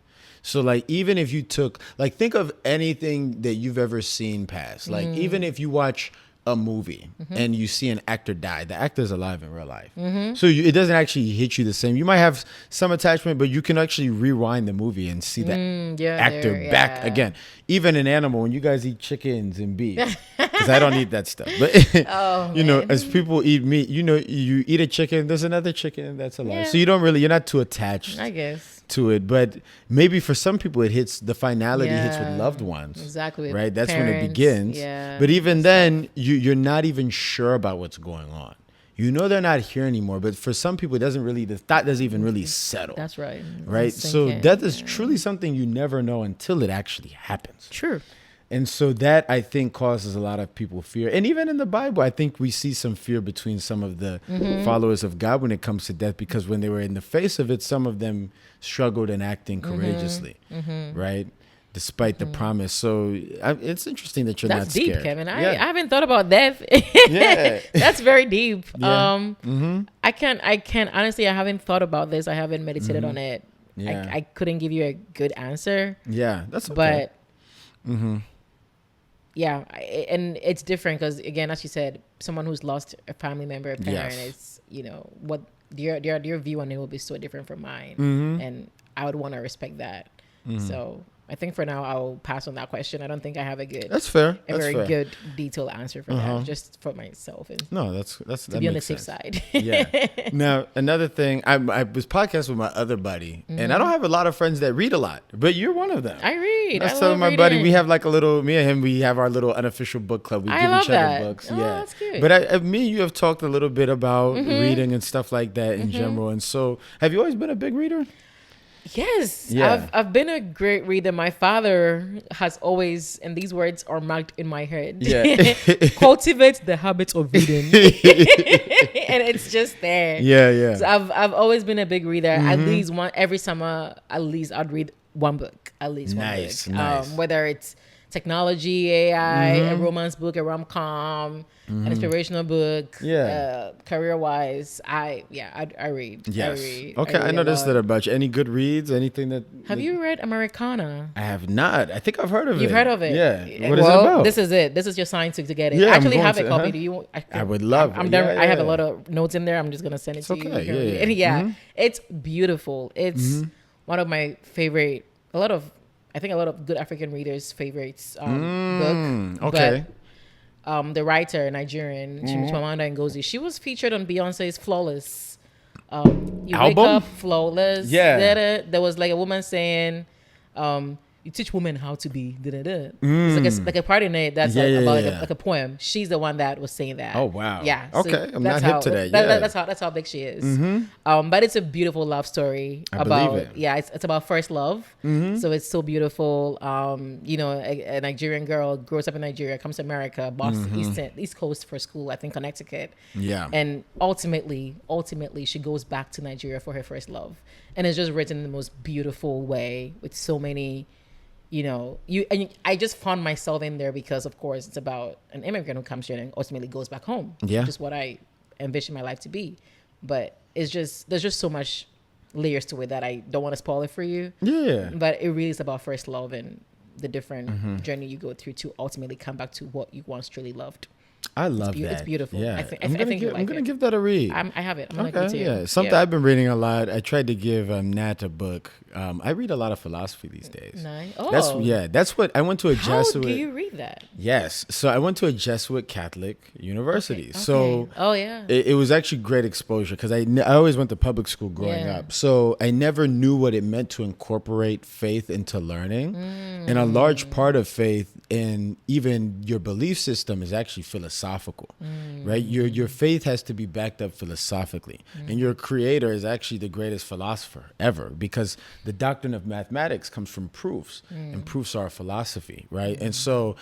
So, like, even if you took, like, think of anything that you've ever seen pass. Like, even if you watch a movie and you see an actor die, the actor's alive in real life. So it doesn't actually hit you the same. You might have some attachment, but you can actually rewind the movie and see the actor back again. Even an animal, when you guys eat chickens and beef, because I don't eat that stuff. But, as people eat meat, you eat a chicken, there's another chicken that's alive. Yeah. So you're not too attached, I guess, to it. But maybe for some people the finality hits with loved ones. Exactly. Right? That's parents, when it begins. Yeah. But even then, you're not even sure about what's going on. They're not here anymore, but for some people, the thought doesn't even really settle. That's right. Right? So death is truly something you never know until it actually happens. True. And so that, I think, causes a lot of people fear. And even in the Bible, I think we see some fear between some of the followers of God when it comes to death, because when they were in the face of it, some of them struggled in acting courageously, right? Despite the promise. So it's interesting that you're not scared. That's deep, Kevin. I haven't thought about death. Yeah. That's very deep. Yeah. I can't honestly, I haven't thought about this. I haven't meditated on it. Yeah. I couldn't give you a good answer. Yeah, that's okay. But yeah, and it's different because, again, as you said, someone who's lost a family member, a parent, it's, what your view on it will be so different from mine. And I would want to respect that. So I think for now I'll pass on that question. I don't think I have a good. That's fair. Good detailed answer for that, just for myself. And no, that's to be on the safe side. Yeah. Now another thing, I was podcasting with my other buddy, and I don't have a lot of friends that read a lot, but you're one of them. I read. I was telling my buddy, we have like me and him, we have our little unofficial book club. We give each other books. Oh, yeah, that's good. But me and you have talked a little bit about reading and stuff like that in general. And so, have you always been a big reader? Yes. Yeah. I've been a great reader. My father has always, and these words are marked in my head, cultivate the habit of reading. And it's just there. Yeah. So I've always been a big reader. At least every summer, at least I'd read one book. At least one book. Nice. Whether it's technology, AI, a romance book, a rom-com, an inspirational book, career-wise. I read. Yes. Okay, I noticed that about you. Any good reads? Anything that... Have you read Americana? I have not. I think I've heard of it. You've heard of it? Yeah. What is it about? This is it. This is your sign to get it. Yeah, I actually have a copy. Do you? I would love it. I'm done. I have a lot of notes in there. I'm just going to send it to you. Okay. Yeah. It's beautiful. It's one of my favorite... I think a lot of good African readers' favorites book. Okay. But, the writer, Nigerian, Chimamanda Ngozi, she was featured on Beyonce's Flawless. You Album? Wake up flawless. Yeah. There was like a woman saying, you teach women how to be It's like a part in it that's like a poem. She's the one that was saying that. Oh wow. Yeah. Okay. So I'm not hip to that. Yeah. That's how big she is. But it's a beautiful love story it's about first love. So it's so beautiful. A Nigerian girl grows up in Nigeria, comes to America, Boston, East Coast for school, I think Connecticut. Yeah. And ultimately she goes back to Nigeria for her first love. And it's just written in the most beautiful way with so many I just found myself in there because, of course, it's about an immigrant who comes here and ultimately goes back home. Yeah. Which is what I envision my life to be. But there's just so much layers to it that I don't want to spoil it for you. Yeah. But it really is about first love and the different journey you go through to ultimately come back to what you once truly loved. I love that. It's beautiful. Yeah, I'm gonna give that a read. I have it. I'm gonna give it to you. Yeah, something I've been reading a lot. I tried to give Nat a book. I read a lot of philosophy these days. Nice. Oh, That's what I went to a Jesuit. How do you read that? Yes, so I went to a Jesuit Catholic university. Okay. So it was actually great exposure because I always went to public school growing up. So I never knew what it meant to incorporate faith into learning, and a large part of faith and even your belief system is actually philosophical, right? Your faith has to be backed up philosophically, and your creator is actually the greatest philosopher ever because the doctrine of mathematics comes from proofs, and proofs are a philosophy, right? And so,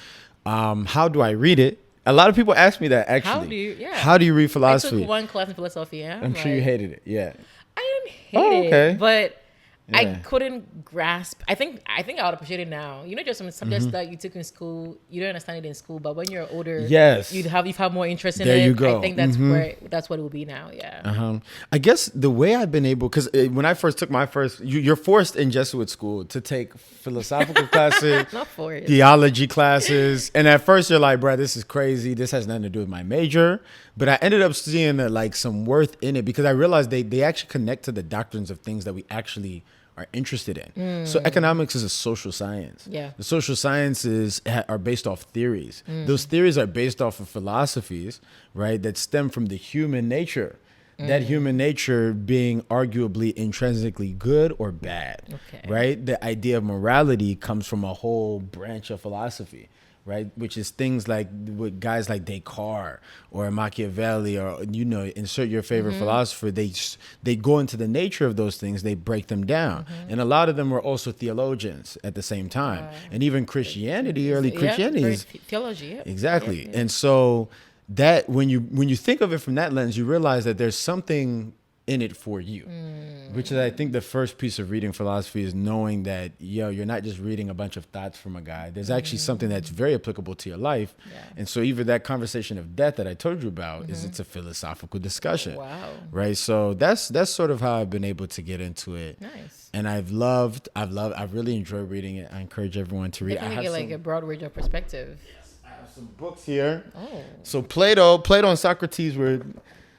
how do I read it? A lot of people ask me that actually. How do you read philosophy? I took one class in philosophy. Yeah, I'm sure you hated it. Yeah, I didn't hate it, but I couldn't grasp. I think I would appreciate it now. You know, just some subjects that you took in school, you don't understand it in school, but when you're older, you've had more interest in it. There you go. I think that's what it will be now. Yeah. I guess the way I've been able, because when I first took you're forced in Jesuit school to take philosophical classes, theology classes, and at first you're like, bro, this is crazy. This has nothing to do with my major. But I ended up seeing some worth in it because I realized they actually connect to the doctrines of things that we actually are interested in. So economics is a social science. Yeah. The social sciences are based off theories. Those theories are based off of philosophies, right, that stem from the human nature. That human nature being arguably intrinsically good or bad, right? The idea of morality comes from a whole branch of philosophy, right? Which is things like with guys like Descartes or Machiavelli or, insert your favorite philosopher. They go into the nature of those things. They break them down. And a lot of them were also theologians at the same time. And even Christianity, early Christianity is theology. Yeah. Exactly. Yeah. And so that when you think of it from that lens, you realize that there's something in it for you, which is, I think, the first piece of reading philosophy is knowing that, you're not just reading a bunch of thoughts from a guy. There's actually something that's very applicable to your life. Yeah. And so even that conversation of death that I told you about it's a philosophical discussion. Wow. Right. So that's sort of how I've been able to get into it. Nice. And I've really enjoyed reading it. I encourage everyone to read it. I have a broad range of perspective. I have some books here. Oh. So Plato and Socrates were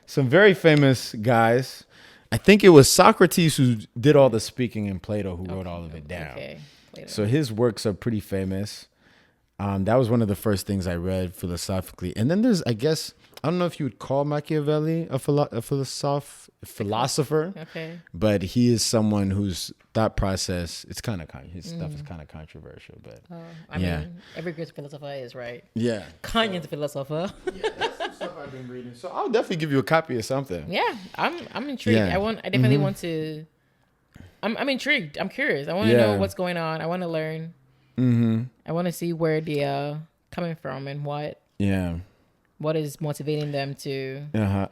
some very famous guys. I think it was Socrates who did all the speaking and Plato who wrote all of it down. Okay. So his works are pretty famous. That was one of the first things I read philosophically. And then there's, I guess, I don't know if you would call Machiavelli a philosopher. Okay. But he is someone whose thought process, his stuff is kind of controversial. But I mean, every great philosopher is, right? Yeah. Kanye's a philosopher. Yeah, that's some stuff I've been reading. So I'll definitely give you a copy of something. Yeah, I'm intrigued. Yeah. I definitely want to. I'm intrigued. I'm curious. I want to know what's going on. I want to learn. I want to see where they're coming from and what is motivating them to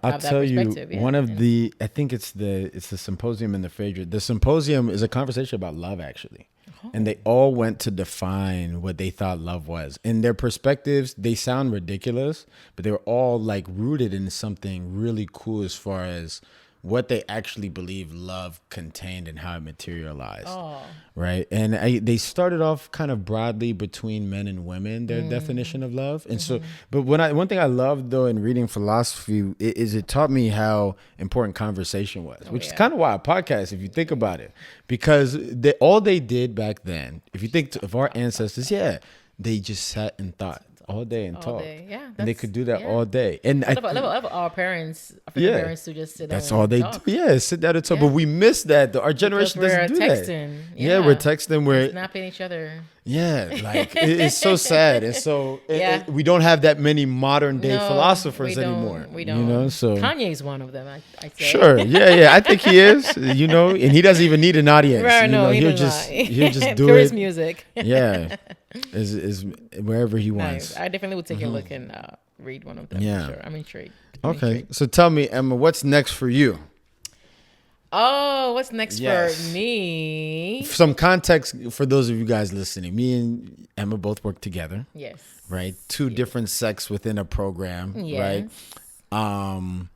I'll tell you, one of I think it's the symposium in the Phaedra. The symposium is a conversation about love, actually. And they all went to define what they thought love was. In their perspectives, they sound ridiculous, but they were all rooted in something really cool as far as what they actually believe love contained and how it materialized. Right. And they started off kind of broadly between men and women, their definition of love. And so, but one thing I loved though in reading philosophy is it taught me how important conversation was, which is kind of why I podcast, if you think about it, because all they did back then, if you think of our ancestors, they just sat and thought all day and talk. Yeah, and they could do that all day. And I love our parents, African parents, to just sit down. That's all they do. Yeah, sit down and talk. But we miss that. Our generation doesn't do texting. that. Yeah, we're texting. We're snapping each other. Yeah, it's so sad. And so we don't have that many modern day philosophers anymore. We don't. So Kanye's one of them. I say. Sure. Yeah. I think he is. And he doesn't even need an audience. Right, he'll just do Pure it. His music. Yeah. Is wherever he wants. Nice. I definitely would take a look and read one of them. Yeah. For sure. I'm intrigued. So tell me, Emma, what's next for you? Oh, what's next for me? Some context for those of you guys listening. Me and Emma both work together. Yes. Right? Two different sects within a program. Yes. Right?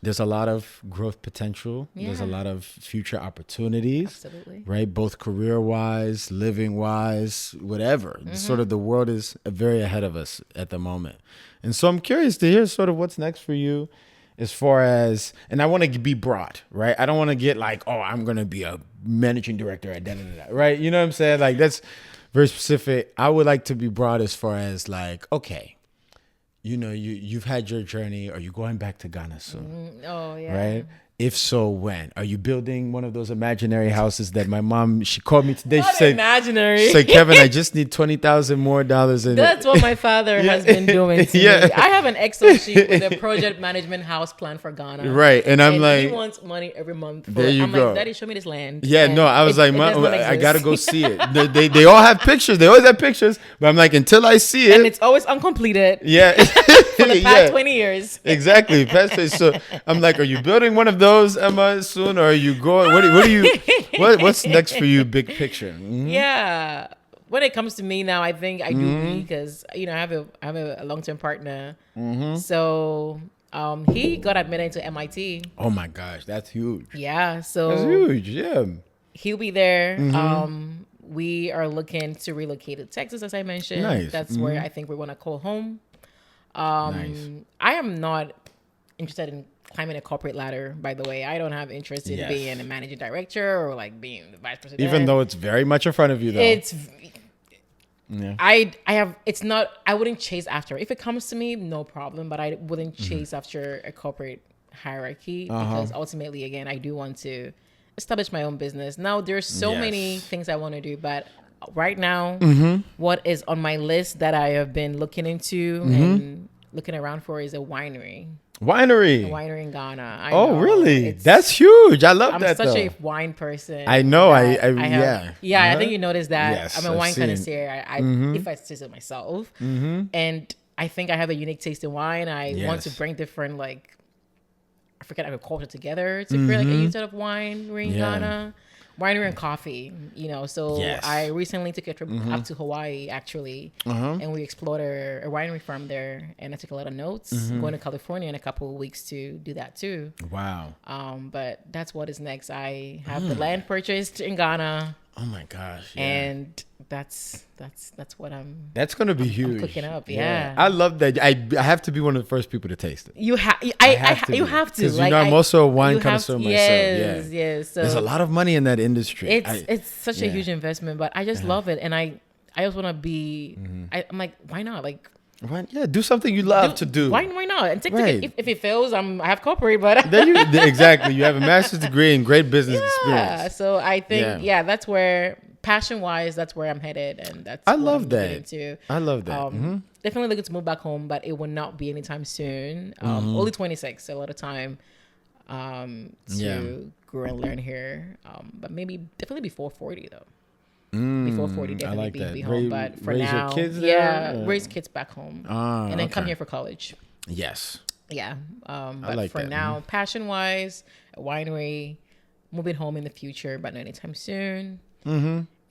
there's a lot of growth potential. Yeah. There's a lot of future opportunities. Absolutely. Right? Both career-wise, living-wise, whatever. Sort of the world is very ahead of us at the moment. And so I'm curious to hear sort of what's next for you as far as, and I want to be broad, right? I don't want to get like, oh, I'm going to be a managing director at da-da-da-da, right? You know what I'm saying? Like, that's very specific. I would like to be broad as far as like, okay, you know, you've had your journey. Are you going back to Ghana soon? Oh, yeah. Right? If so, when? Are you building one of those imaginary houses that my mom, she called me today. Not she said, imaginary. She said, Kevin, I just need $20,000 more in That's what my father has been doing to me. I have an Excel sheet with a project management house plan for Ghana. Right. And I'm like, he wants money every month. There you go. Like, Daddy, show me this land. Yeah, no, I was like, I got to go see it. They all have pictures. They always have pictures. But I'm like, until I see it. And it's always uncompleted. Yeah. For the past 20 years. Exactly. So I'm like, are you building one of those, Emma, soon? Or are you going? What's next for you, big picture? Mm-hmm. Yeah. When it comes to me now, I think I do because, you know, I have a long-term partner. Mm-hmm. So he got admitted into MIT. Oh my gosh, that's huge. Yeah. So that's huge. Yeah. He'll be there. Mm-hmm. We are looking to relocate to Texas, as I mentioned. Nice. That's where I think we want to call home. Nice. I am not interested in climbing a corporate ladder, by the way. I don't have interest in being a managing director or like being the vice president. Even though it's very much in front of you, though. I wouldn't chase after. If it comes to me, no problem, but I wouldn't chase after a corporate hierarchy because ultimately, again, I do want to establish my own business. Now, there's so many things I want to do, but right now, what is on my list that I have been looking into and looking around for is a winery. A winery in Ghana. Really? That's huge. I love that. I'm such a wine person. I know. I think you noticed that. Yes, I'm a wine connoisseur. If I taste it myself, and I think I have a unique taste in wine. I want to bring different like African agriculture together to create like a new set of winery in Ghana. Winery and coffee, you know. So I recently took a trip up to Hawaii, actually, and we explored a winery farm there, and I took a lot of notes. I'm going to California in a couple of weeks to do that too. Wow. But that's what is next. I have the land purchased in Ghana. Oh my gosh. Yeah. And that's what That's gonna be huge. I'm cooking up. Yeah. I love that. I have to be one of the first people to taste it. You have to. Because like, I'm also a wine connoisseur myself. Yes. So there's a lot of money in that industry. It's such a huge investment, but I just love it, and I just want to be. I'm like, why not? Like. Do something you love to do. Why not? And if it fails, I have corporate, but exactly. You have a master's degree and great business experience. So I think that's where passion-wise, that's where I'm headed, and that's I love that. Definitely looking to move back home, but it will not be anytime soon. Only 26, so a lot of time to grow and learn here. But definitely before 40 though. Before 40, definitely be home. But for now, your kids there, raise kids back home, and then come here for college. Yes. Yeah. But for now, passion-wise, a winery, moving home in the future, but not anytime soon.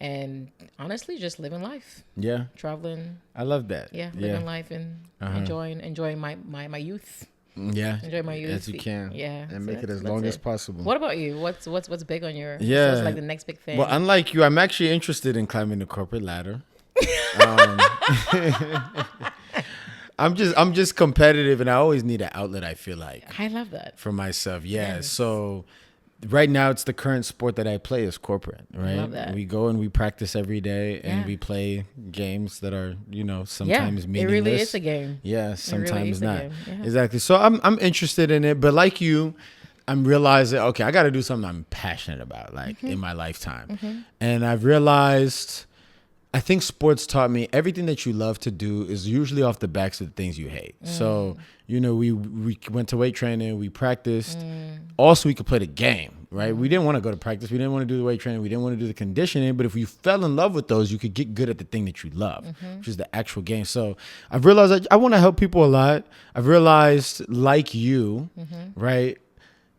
And honestly, just living life. Yeah. Traveling. I love that. Yeah. Living life and enjoying my youth. Yeah. Enjoy my youth. As you can. Yeah. And make it as long as possible. What about you? What's big on your what's like the next big thing? Well, unlike you, I'm actually interested in climbing the corporate ladder. I'm just competitive, and I always need an outlet, I feel like. I love that. For myself. Yeah. Yes. So right now it's the current sport that I play is corporate, right? I love that. We go and we practice every day and we play games that are, sometimes meaningless. It really is a game. Yeah, sometimes not. Yeah. Exactly. So I'm interested in it, but like you, I'm realizing, okay, I got to do something I'm passionate about, like in my lifetime. And I've realized, I think sports taught me everything that you love to do is usually off the backs of the things you hate. So, we went to weight training, we practiced. Also, we could play the game, right? We didn't want to go to practice. We didn't want to do the weight training. We didn't want to do the conditioning. But if you fell in love with those, you could get good at the thing that you love, which is the actual game. So I've realized I want to help people a lot. I've realized, like you, right?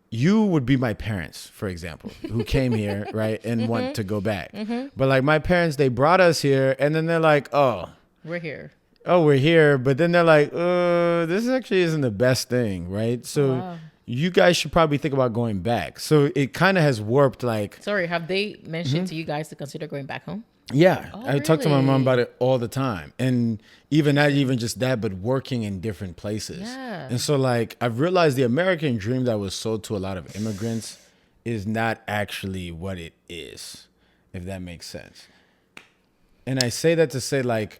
You would be my parents, for example, who came here, right, and want to go back. But like my parents, they brought us here, and then they're like, oh, we're here. Oh, we're here. But then they're like, this actually isn't the best thing, right? So you guys should probably think about going back. So it kind of has warped like. Sorry, have they mentioned to you guys to consider going back home? Yeah, Oh, I talk to my mom about it all the time. And even not even just that, but working in different places. Yeah. And so like I've realized the American dream that was sold to a lot of immigrants is not actually what it is, if that makes sense. And I say that to say like,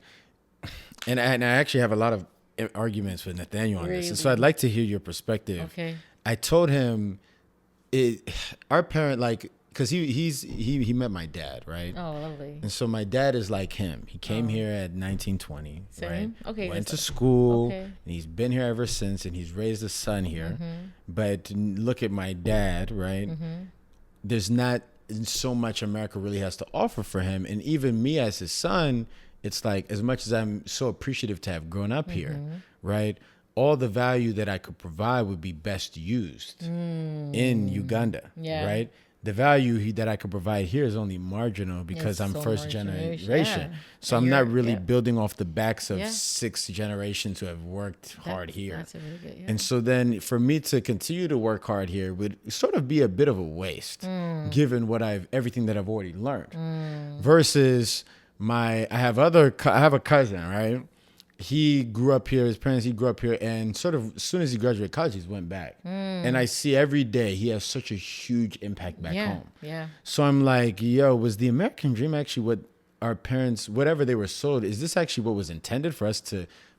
and I actually have a lot of arguments with Nathaniel on this. And so I'd like to hear your perspective. Okay. I told him our parent, like, because he met my dad, right? Oh, lovely. And so my dad is like him. He came here at 1920, Same? right? Okay. Went to school, okay. and he's been here ever since, and he's raised a son here. But look at my dad, right? There's not so much America really has to offer for him. And even me as his son, it's like, as much as I'm so appreciative to have grown up here, right? All the value that I could provide would be best used in Uganda, right? The value that I could provide here is only marginal because I'm first generation. Yeah. So I'm not really building off the backs of 6 generations who have worked hard here. That's really good, And so then for me to continue to work hard here would sort of be a bit of a waste given everything that I've already learned versus I have a cousin, right? He grew up here, he grew up here, and sort of as soon as he graduated college, he went back. And I see every day he has such a huge impact back home. Yeah. So I'm like, yo, was the American dream actually what our parents, whatever they were sold, is this actually what was intended for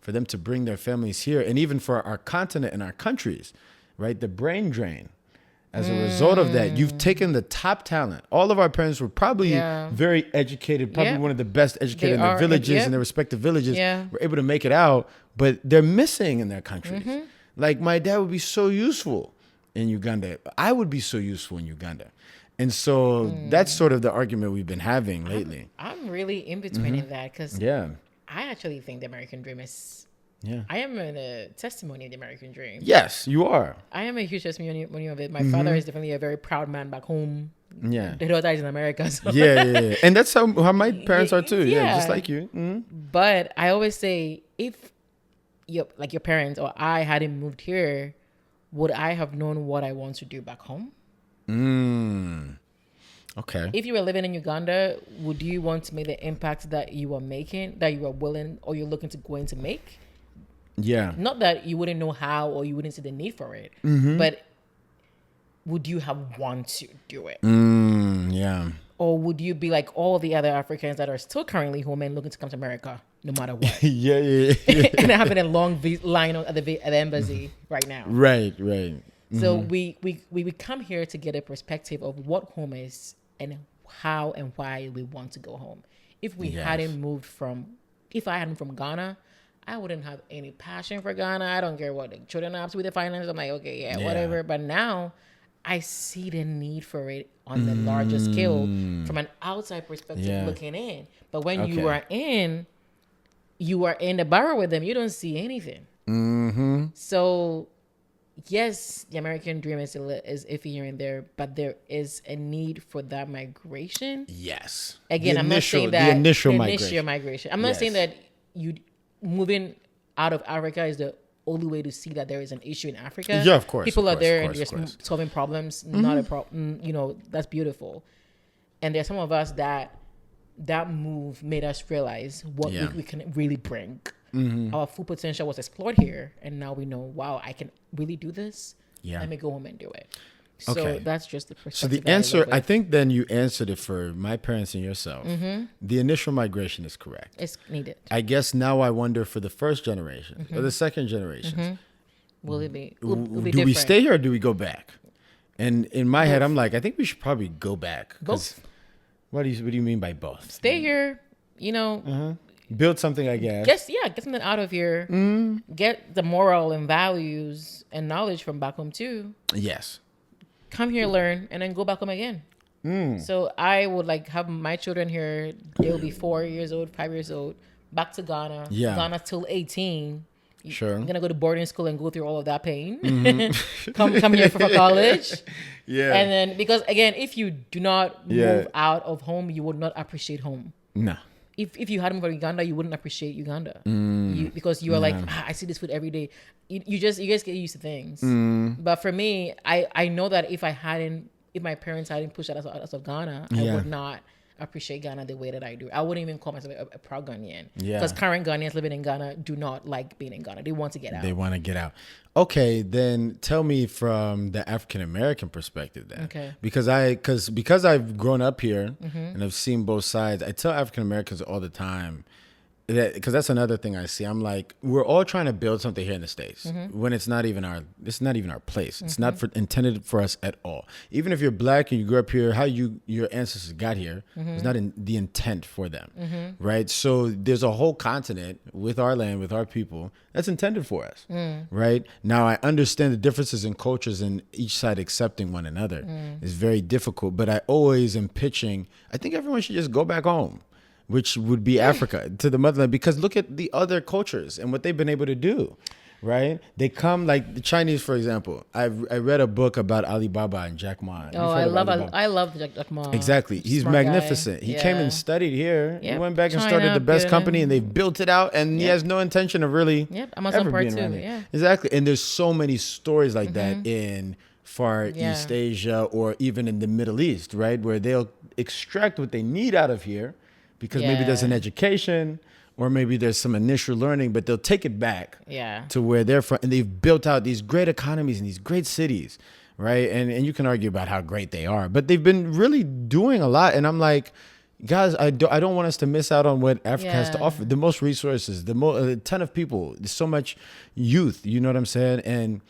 them to bring their families here? And even for our continent and our countries, right? The brain drain. As a result of that, you've taken the top talent. All of our parents were probably very educated, probably one of the best educated in their villages, in their respective villages, were able to make it out, but they're missing in their countries. Like my dad would be so useful in Uganda. I would be so useful in Uganda. And so that's sort of the argument we've been having lately. I'm really in between in that because I actually think the American dream is... I am a testimony of the American dream. Yes, you are. I am a huge testimony of it. My father is definitely a very proud man back home. Yeah. The daughter is in America. So. Yeah. And that's how my parents are too. Yeah, just like you. But I always say, if your parents or I hadn't moved here, would I have known what I want to do back home? Okay. If you were living in Uganda, would you want to make the impact that you were making, that you were willing or you're looking to go in to make? Yeah. Not that you wouldn't know how or you wouldn't see the need for it, but would you have want to do it? Yeah. Or would you be like all the other Africans that are still currently home and looking to come to America no matter what? Yeah. And having a long line at the embassy right now. Right. So we come here to get a perspective of what home is and how and why we want to go home. If I hadn't moved from Ghana, I wouldn't have any passion for Ghana. I don't care what the children are up to with the finances. I'm like, okay, whatever. But now I see the need for it on the larger scale from an outside perspective looking in. But when you are in the barrel with them, you don't see anything. So yes, the American dream is iffy here and there, but there is a need for that migration. Yes. Again, I'm not saying that the initial migration. I'm not saying that moving out of Africa is the only way to see that there is an issue in Africa. Yeah, of course. People are there and they're solving problems. Not a problem. That's beautiful. And there's some of us that move made us realize what we can really bring. Our full potential was explored here, and now we know, wow, I can really do this. Yeah. Let me go home and do it. So that's just the perspective. So the answer, I think then you answered it for my parents and yourself. The initial migration is correct. It's needed. I guess now I wonder for the first generation or the second generation. Will it be? Do we stay here or do we go back? And in my head, I'm like, I think we should probably go back. Both. What do you mean by both? Stay here, build something, I guess. Get something out of here. Get the moral and values and knowledge from back home too. Yes. Come here, learn, and then go back home again. So I would have my children here. They'll be 4 years old, 5 years old. Back to Ghana. Yeah. Ghana till 18. Sure. I'm gonna go to boarding school and go through all of that pain. come here for college. Yeah. And then because again, if you do not move out of home, you would not appreciate home. No. if you had moved to Uganda, you wouldn't appreciate Uganda because you are like, I see this food every day. You guys get used to things. But for me, I know that if my parents hadn't pushed us out of Ghana, I would not appreciate Ghana the way that I do. I wouldn't even call myself a proud Ghanaian. Because current Ghanaians living in Ghana do not like being in Ghana. They want to get out. They want to get out. Okay, then tell me from the African American perspective then. Okay. Because I've grown up here and I've seen both sides. I tell African Americans all the time because that's another thing I see. I'm like, we're all trying to build something here in the States when it's not even our place. It's not intended for us at all. Even if you're black and you grew up here, how your ancestors got here was not in the intent for them, right? So there's a whole continent with our land, with our people that's intended for us, right? Now I understand the differences in cultures and each side accepting one another is very difficult, but I always am pitching, I think everyone should just go back home, which would be Africa, to the motherland, because look at the other cultures and what they've been able to do, right? They come, like the Chinese, for example. I read a book about Alibaba and Jack Ma. Oh, I love Jack Ma. Exactly. He's magnificent. Guy. He came and studied here. He went back and started the best company and they've built it out and he has no intention of really ever being around it. Exactly. And there's so many stories like that in Far East Asia or even in the Middle East, right? Where they'll extract what they need out of here because maybe there's an education or maybe there's some initial learning, but they'll take it back to where they're from. And they've built out these great economies and these great cities, right? And you can argue about how great they are, but they've been really doing a lot. And I'm like, guys, I don't want us to miss out on what Africa has to offer. The most resources, a ton of people, there's so much youth, you know what I'm saying? And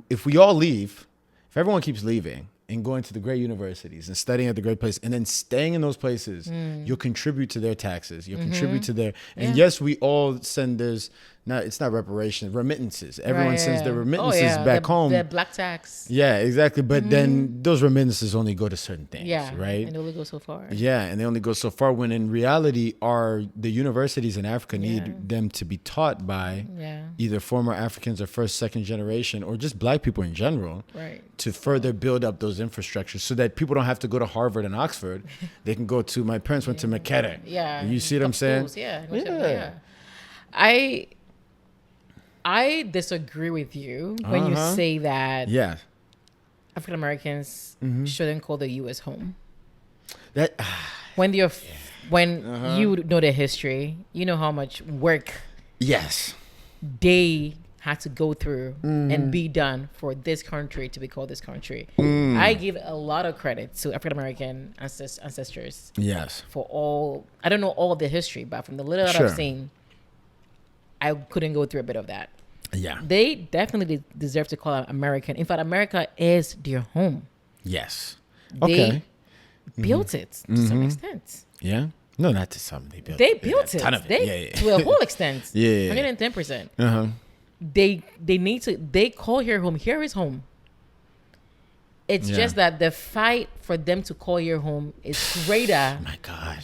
if we all leave, if everyone keeps leaving, and going to the great universities and studying at the great place and then staying in those places, you'll contribute to their taxes. You'll contribute to their, and yes, we all send it's not reparations, remittances. Everyone sends their remittances back home. The black tax. Yeah, exactly. But then those remittances only go to certain things, right? And they only go so far. Yeah, and they only go so far when in reality the universities in Africa need them to be taught by either former Africans or first, second generation or just black people in general to further build up those infrastructures so that people don't have to go to Harvard and Oxford. They can go to, my parents went to Makeda. Yeah. You see what I'm saying? Schools, yeah. I disagree with you when you say that African Americans shouldn't call the U.S. home. When you know their history, you know how much work they had to go through and be done for this country to be called this country. I give a lot of credit to African American ancestors. Yes. For all, I don't know all of the history, but from the little that I've seen, I couldn't go through a bit of that. Yeah. They definitely deserve to call it American. In fact, America is their home. Yes. They built it to some extent. Yeah. No, not to some. They built it. A ton of it. To a whole extent. 110%. They need to, they call here home. Here is home. It's just that the fight for them to call your home is greater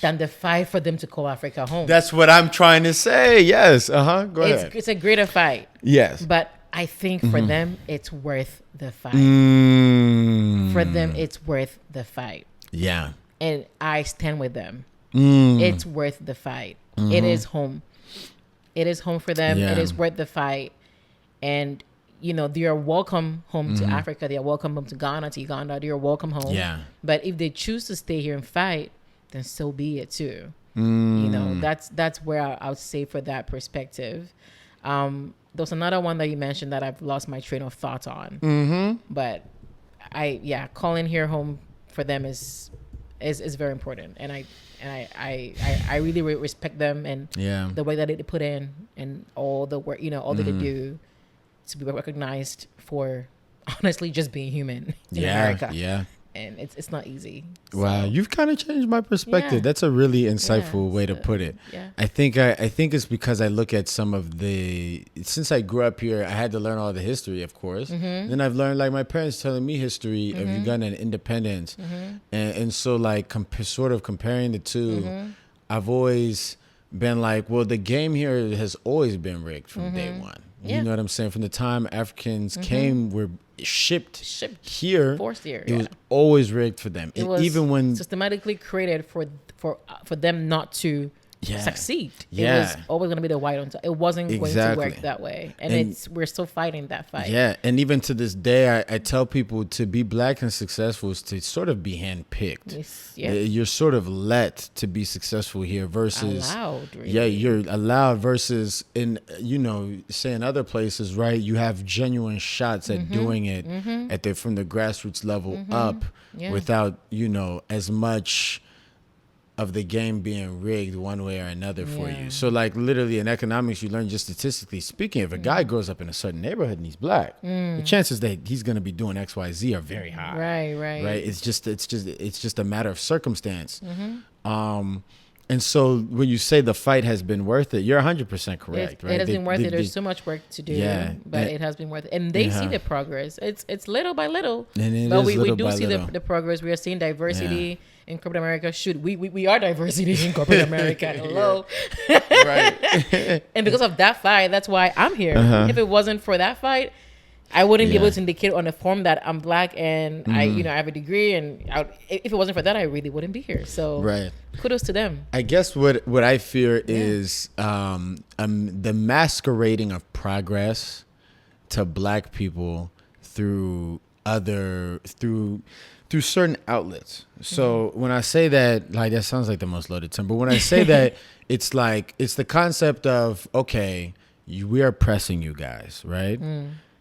than the fight for them to call Africa home. That's what I'm trying to say. Yes. Go ahead. It's a greater fight. Yes. But I think for them, it's worth the fight. For them, it's worth the fight. Yeah. And I stand with them. It's worth the fight. It is home. It is home for them. It is worth the fight. And you know, they are welcome home to Africa. They are welcome home to Ghana, to Uganda. They are welcome home. Yeah. But if they choose to stay here and fight, then so be it too. You know, that's where I would say for that perspective. There's another one that you mentioned that I've lost my train of thought on. But calling here home for them is very important. And I really respect them and the way that they put in and all the work, you know, all that they do to be recognized for honestly just being human in America. Yeah. And it's not easy. Wow, you've kind of changed my perspective. Yeah. That's a really insightful way to put it. Yeah. I think it's because I look at some of since I grew up here, I had to learn all the history, of course. Then I've learned, like my parents telling me history of Uganda and independence. And so like sort of comparing the two, I've always been like, well, the game here has always been rigged from day one. You know what I'm saying? From the time Africans came, were shipped here, forced here. It was always rigged for them. It was even when systematically created for them not to succeed. Yeah. It was always going to be the white on top. It wasn't going to work that way. And we're still fighting that fight. Yeah. And even to this day, I tell people to be black and successful is to sort of be handpicked. Yeah. You're sort of let to be successful here versus allowed. Really. Yeah, you're allowed versus in, say in other places, right? You have genuine shots at doing it from the grassroots level up without, as much of the game being rigged one way or another for you. So like literally in economics, you learn just statistically speaking, if a guy grows up in a certain neighborhood and he's black, the chances that he's going to be doing X, Y, Z are very high. Right. It's just a matter of circumstance. And so when you say the fight has been worth it, you're 100% correct, right? It has been worth it. There's so much work to do, but it has been worth it. And they see the progress. It's little by little. But we do see the progress. We are seeing diversity in corporate America. We are diversity in corporate America. Hello. Right. And because of that fight, that's why I'm here. If it wasn't for that fight, I wouldn't be able to indicate on the form that I'm black and I have a degree. And if it wasn't for that, I really wouldn't be here. So kudos to them. I guess what I fear is the masquerading of progress to black people through certain outlets. So when I say that, like that sounds like the most loaded term, but when I say that, it's the concept of, okay, we are pressing you guys, right?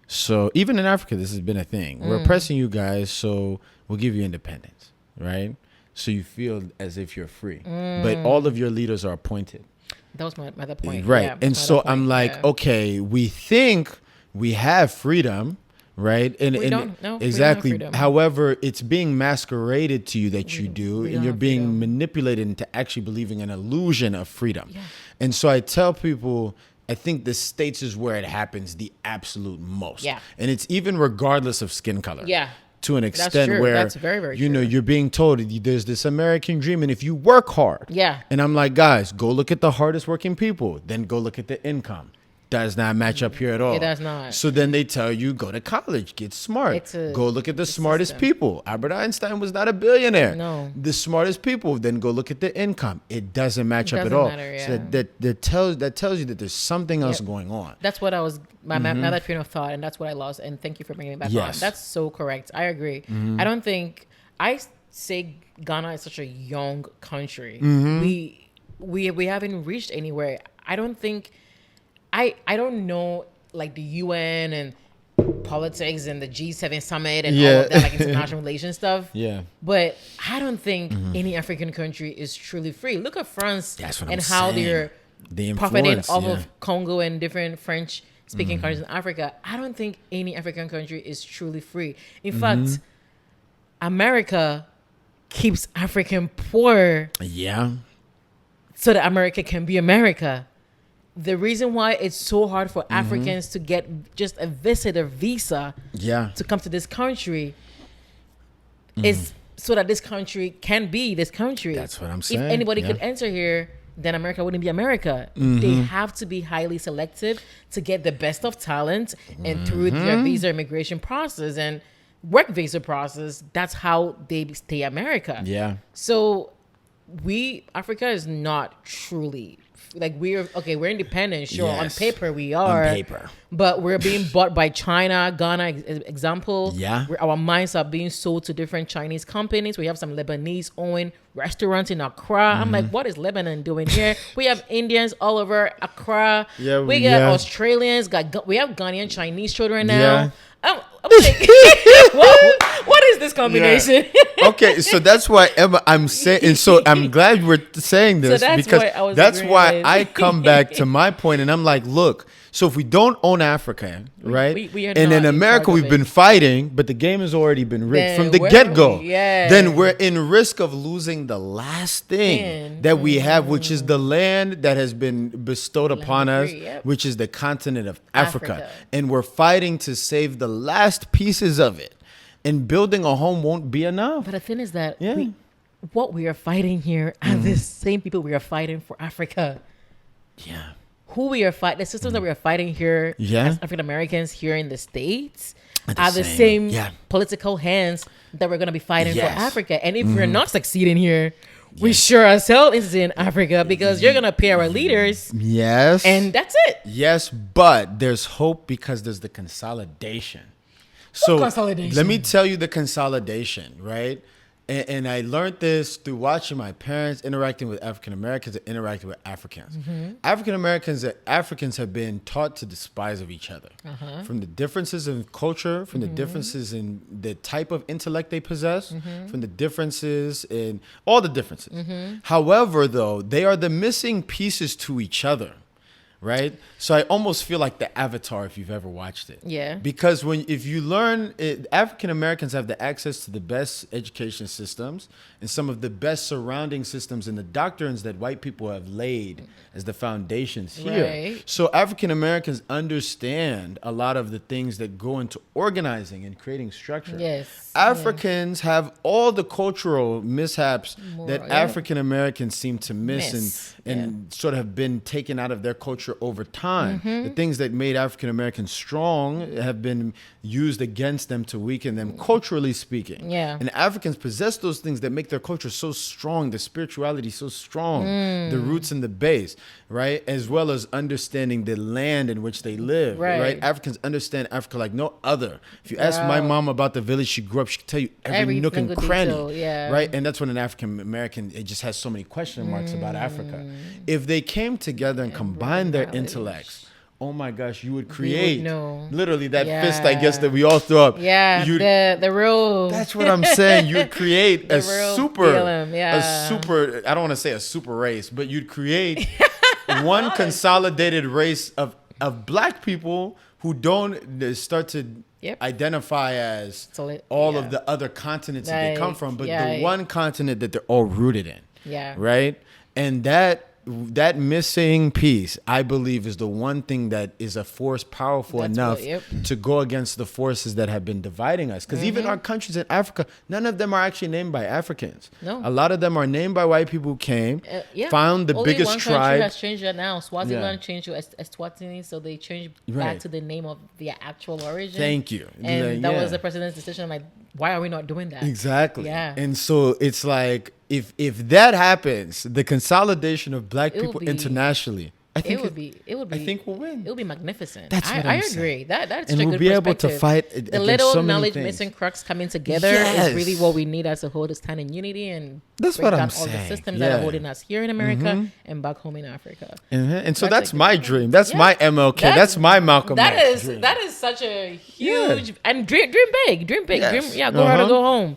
So even in Africa, this has been a thing. We're oppressing you guys, so we'll give you independence, right? So you feel as if you're free. But all of your leaders are appointed. That was my other point. Right. Yeah, and so I'm like, okay, we think we have freedom, right? And we don't. No, exactly. We don't have freedom. However, it's being masqueraded to you that you do, and you're being manipulated into actually believing an illusion of freedom. Yeah. And so I tell people, I think the States is where it happens the absolute most. Yeah. And it's even regardless of skin color. Yeah. To an extent where, that's very, very true. You're being told there's this American dream, and if you work hard. Yeah. And I'm like, guys, go look at the hardest working people. Then go look at the income. Does not match up here at all. It does not. So then they tell you, go to college, get smart. Go look at the smartest people. Albert Einstein was not a billionaire. No. The smartest people, then go look at the income. It doesn't match up at all. Matter, yeah. So that tells you that there's something else going on. That's what I was, my other train of thought, and that's what I lost. And thank you for bringing it back on. That's so correct. I agree. I don't think, I say Ghana is such a young country. We haven't reached anywhere. I don't think, I don't know, like the UN and politics and the G7 summit and all of that, like international relations stuff. Yeah. But I don't think any African country is truly free. Look at France and how they're profiting off of Congo and different French-speaking countries in Africa. I don't think any African country is truly free. In fact, America keeps African poor. Yeah. So that America can be America. The reason why it's so hard for Africans to get just a visitor visa to come to this country is so that this country can be this country. That's what I'm saying. If anybody could enter here, then America wouldn't be America. They have to be highly selective to get the best of talent and through their visa immigration process and work visa process. That's how they stay America. Yeah. So Africa is not truly, like we're independent, sure. Yes. On paper we are. On paper. But we're being bought by China, Ghana, example. Yeah. Our mines are being sold to different Chinese companies. We have some Lebanese owned restaurants in Accra. I'm like, what is Lebanon doing here? We have Indians all over Accra. Yeah, we got Australians. We have Ghanaian Chinese children now. Yeah. I'm like, what is this combination? Yeah. Okay, so that's why Emma, I'm saying, and so I'm glad we're saying this because that's why I come back to my point, and I'm like, look, so if we don't own Africa, right? We and in America we've been fighting, but the game has already been rigged from the get-go. Then we're in risk of losing the last thing that we have, which is the land that has been bestowed upon us, which is the continent of Africa. And we're fighting to save the last pieces of it. And building a home won't be enough. But the thing is that what we are fighting here are the same people we are fighting for Africa. Yeah. Who we are fighting, the systems that we are fighting here as African Americans here in the States are the same political hands that we're going to be fighting for Africa. And if we're not succeeding here, we sure as hell is in Africa, because you're going to pay our leaders. Yes. And that's it. Yes, but there's hope because there's the consolidation. So let me tell you the consolidation, right? And I learned this through watching my parents interacting with African Americans and interacting with Africans. African Americans and Africans have been taught to despise of each other. From the differences in culture, from the differences in the type of intellect they possess, from the differences in all the differences. However, though, they are the missing pieces to each other. Right? So I almost feel like the Avatar, if you've ever watched it. Yeah. Because if you learn, African Americans have the access to the best education systems and some of the best surrounding systems and the doctrines that white people have laid as the foundations here. Right. So African Americans understand a lot of the things that go into organizing and creating structure. Yes. Africans have all the cultural mishaps that African Americans seem to miss and sort of have been taken out of their culture over time. The things that made African Americans strong have been used against them to weaken them, culturally speaking. Yeah. And Africans possess those things that make their culture so strong, the spirituality so strong, the roots and the base, right? As well as understanding the land in which they live, right? Africans understand Africa like no other. If you ask my mom about the village she grew up, she can tell you every nook and cranny, right? And that's when an African American, it just has so many question marks about Africa. If they came together and combined their intellects, oh my gosh, you would create literally that fist, I guess, that we all throw up. Yeah, the real. That's what I'm saying. You would create a super, I don't want to say a super race, but you'd create one consolidated race of black people who don't start to identify as all of the other continents that they come from, but the one continent that they're all rooted in. Yeah. Right? And that missing piece, I believe, is the one thing that is a force powerful enough to go against the forces that have been dividing us. Because even our countries in Africa, none of them are actually named by Africans. No. A lot of them are named by white people who came, found the biggest tribe. Only one country has changed it now. Swaziland changed to Eswatini, so they changed back to the name of their actual origin. Thank you. And that was the president's decision. Like, why are we not doing that? Exactly. Yeah. And so it's like, if that happens, the consolidation of black people internationally, I think I think we'll win. It would be magnificent. That's what I I'm agree. saying. That's and a we'll good be able to perspective. fight the little so knowledge missing crux coming together is really what we need as a whole, to stand in unity and that's break what down I'm all saying. the systems that are holding us here in America and back home in Africa. And so that's my dream. That's my MLK. That's my Malcolm X dream. That is such a huge and dream big. Yes. Go hard or go home.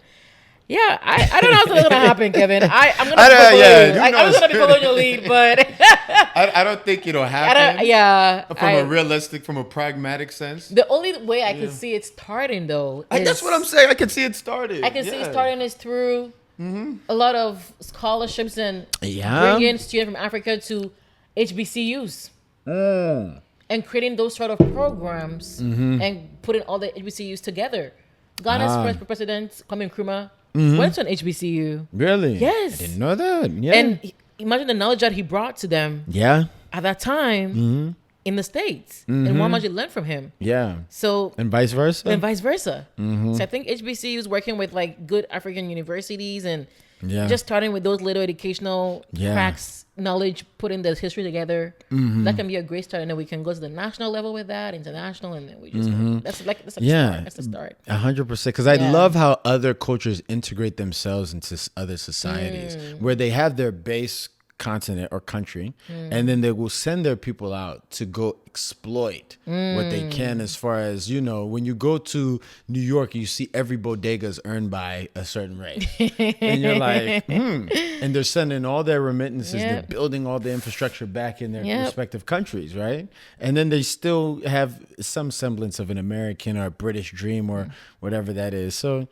Yeah, I don't know how it's gonna happen, Kevin. I'm gonna I'm gonna be following your lead, but I don't think it'll happen. From a realistic, from a pragmatic sense. The only way I can see it starting, though, that's what I'm saying. I can see it starting. I can see it starting is through a lot of scholarships and bringing students from Africa to HBCUs and creating those sort of programs and putting all the HBCUs together. Ghana's first president, Kwame Nkrumah, went to an HBCU. Really? Yes. I didn't know that. Yeah. And imagine the knowledge that he brought to them. Yeah. At that time in the States. And how much you learned from him. Yeah. So. And vice versa. So I think HBCU is working with like good African universities and just starting with those little educational cracks, knowledge, putting the history together. That can be a great start, and then we can go to the national level with that, international, and then we just that's the start. 100%. Because I love how other cultures integrate themselves into other societies where they have their base continent or country, and then they will send their people out to go exploit what they can. As far as, you know, when you go to New York, you see every bodega is earned by a certain race, and you're like, and they're sending all their remittances, they're building all the infrastructure back in their respective countries, right? And then they still have some semblance of an American or a British dream or whatever that is. So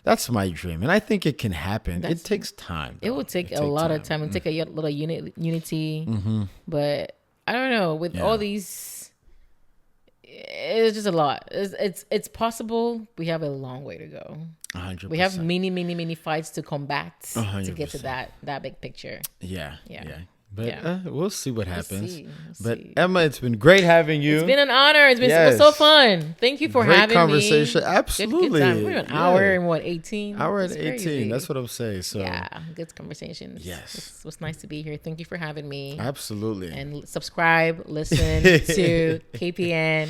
that's my dream, and I think it can happen. It takes time. It would take a lot of time. It would take a little unity, but I don't know. With all these, it's just a lot. It's possible. We have a long way to go. 100%. We have many fights to combat 100%. to get to that big picture. Yeah. But we'll see what happens. We'll see. Emma, it's been great having you. It's been an honor. It was so fun. Thank you for having me. Great conversation. Absolutely. Good We're an hour and 18? Hour and 18. That's what I'm saying. So good conversations. Yes. It was nice to be here. Thank you for having me. Absolutely. And subscribe, listen to KPN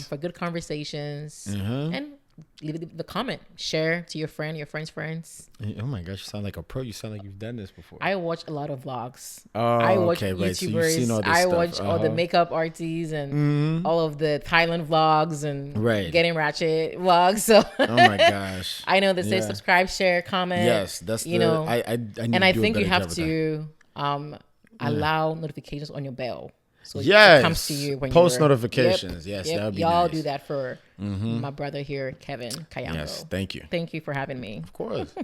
for good conversations. And leave the comment, share to your friend's friends. Oh my gosh, you sound like a pro. You sound like you've done this before. I watch a lot of vlogs. I watch YouTubers. Right. So you've seen all this stuff. Watch all the makeup artists and all of the Thailand vlogs and getting ratchet vlogs. So oh my gosh, I know that says subscribe, share, comment. Yes, that's I think you have to allow notifications on your bell. So it comes to you when post notifications. Yes, that would be y'all nice. do that for my brother here, Kevin Kayambo. Yes, thank you. Thank you for having me. Of course.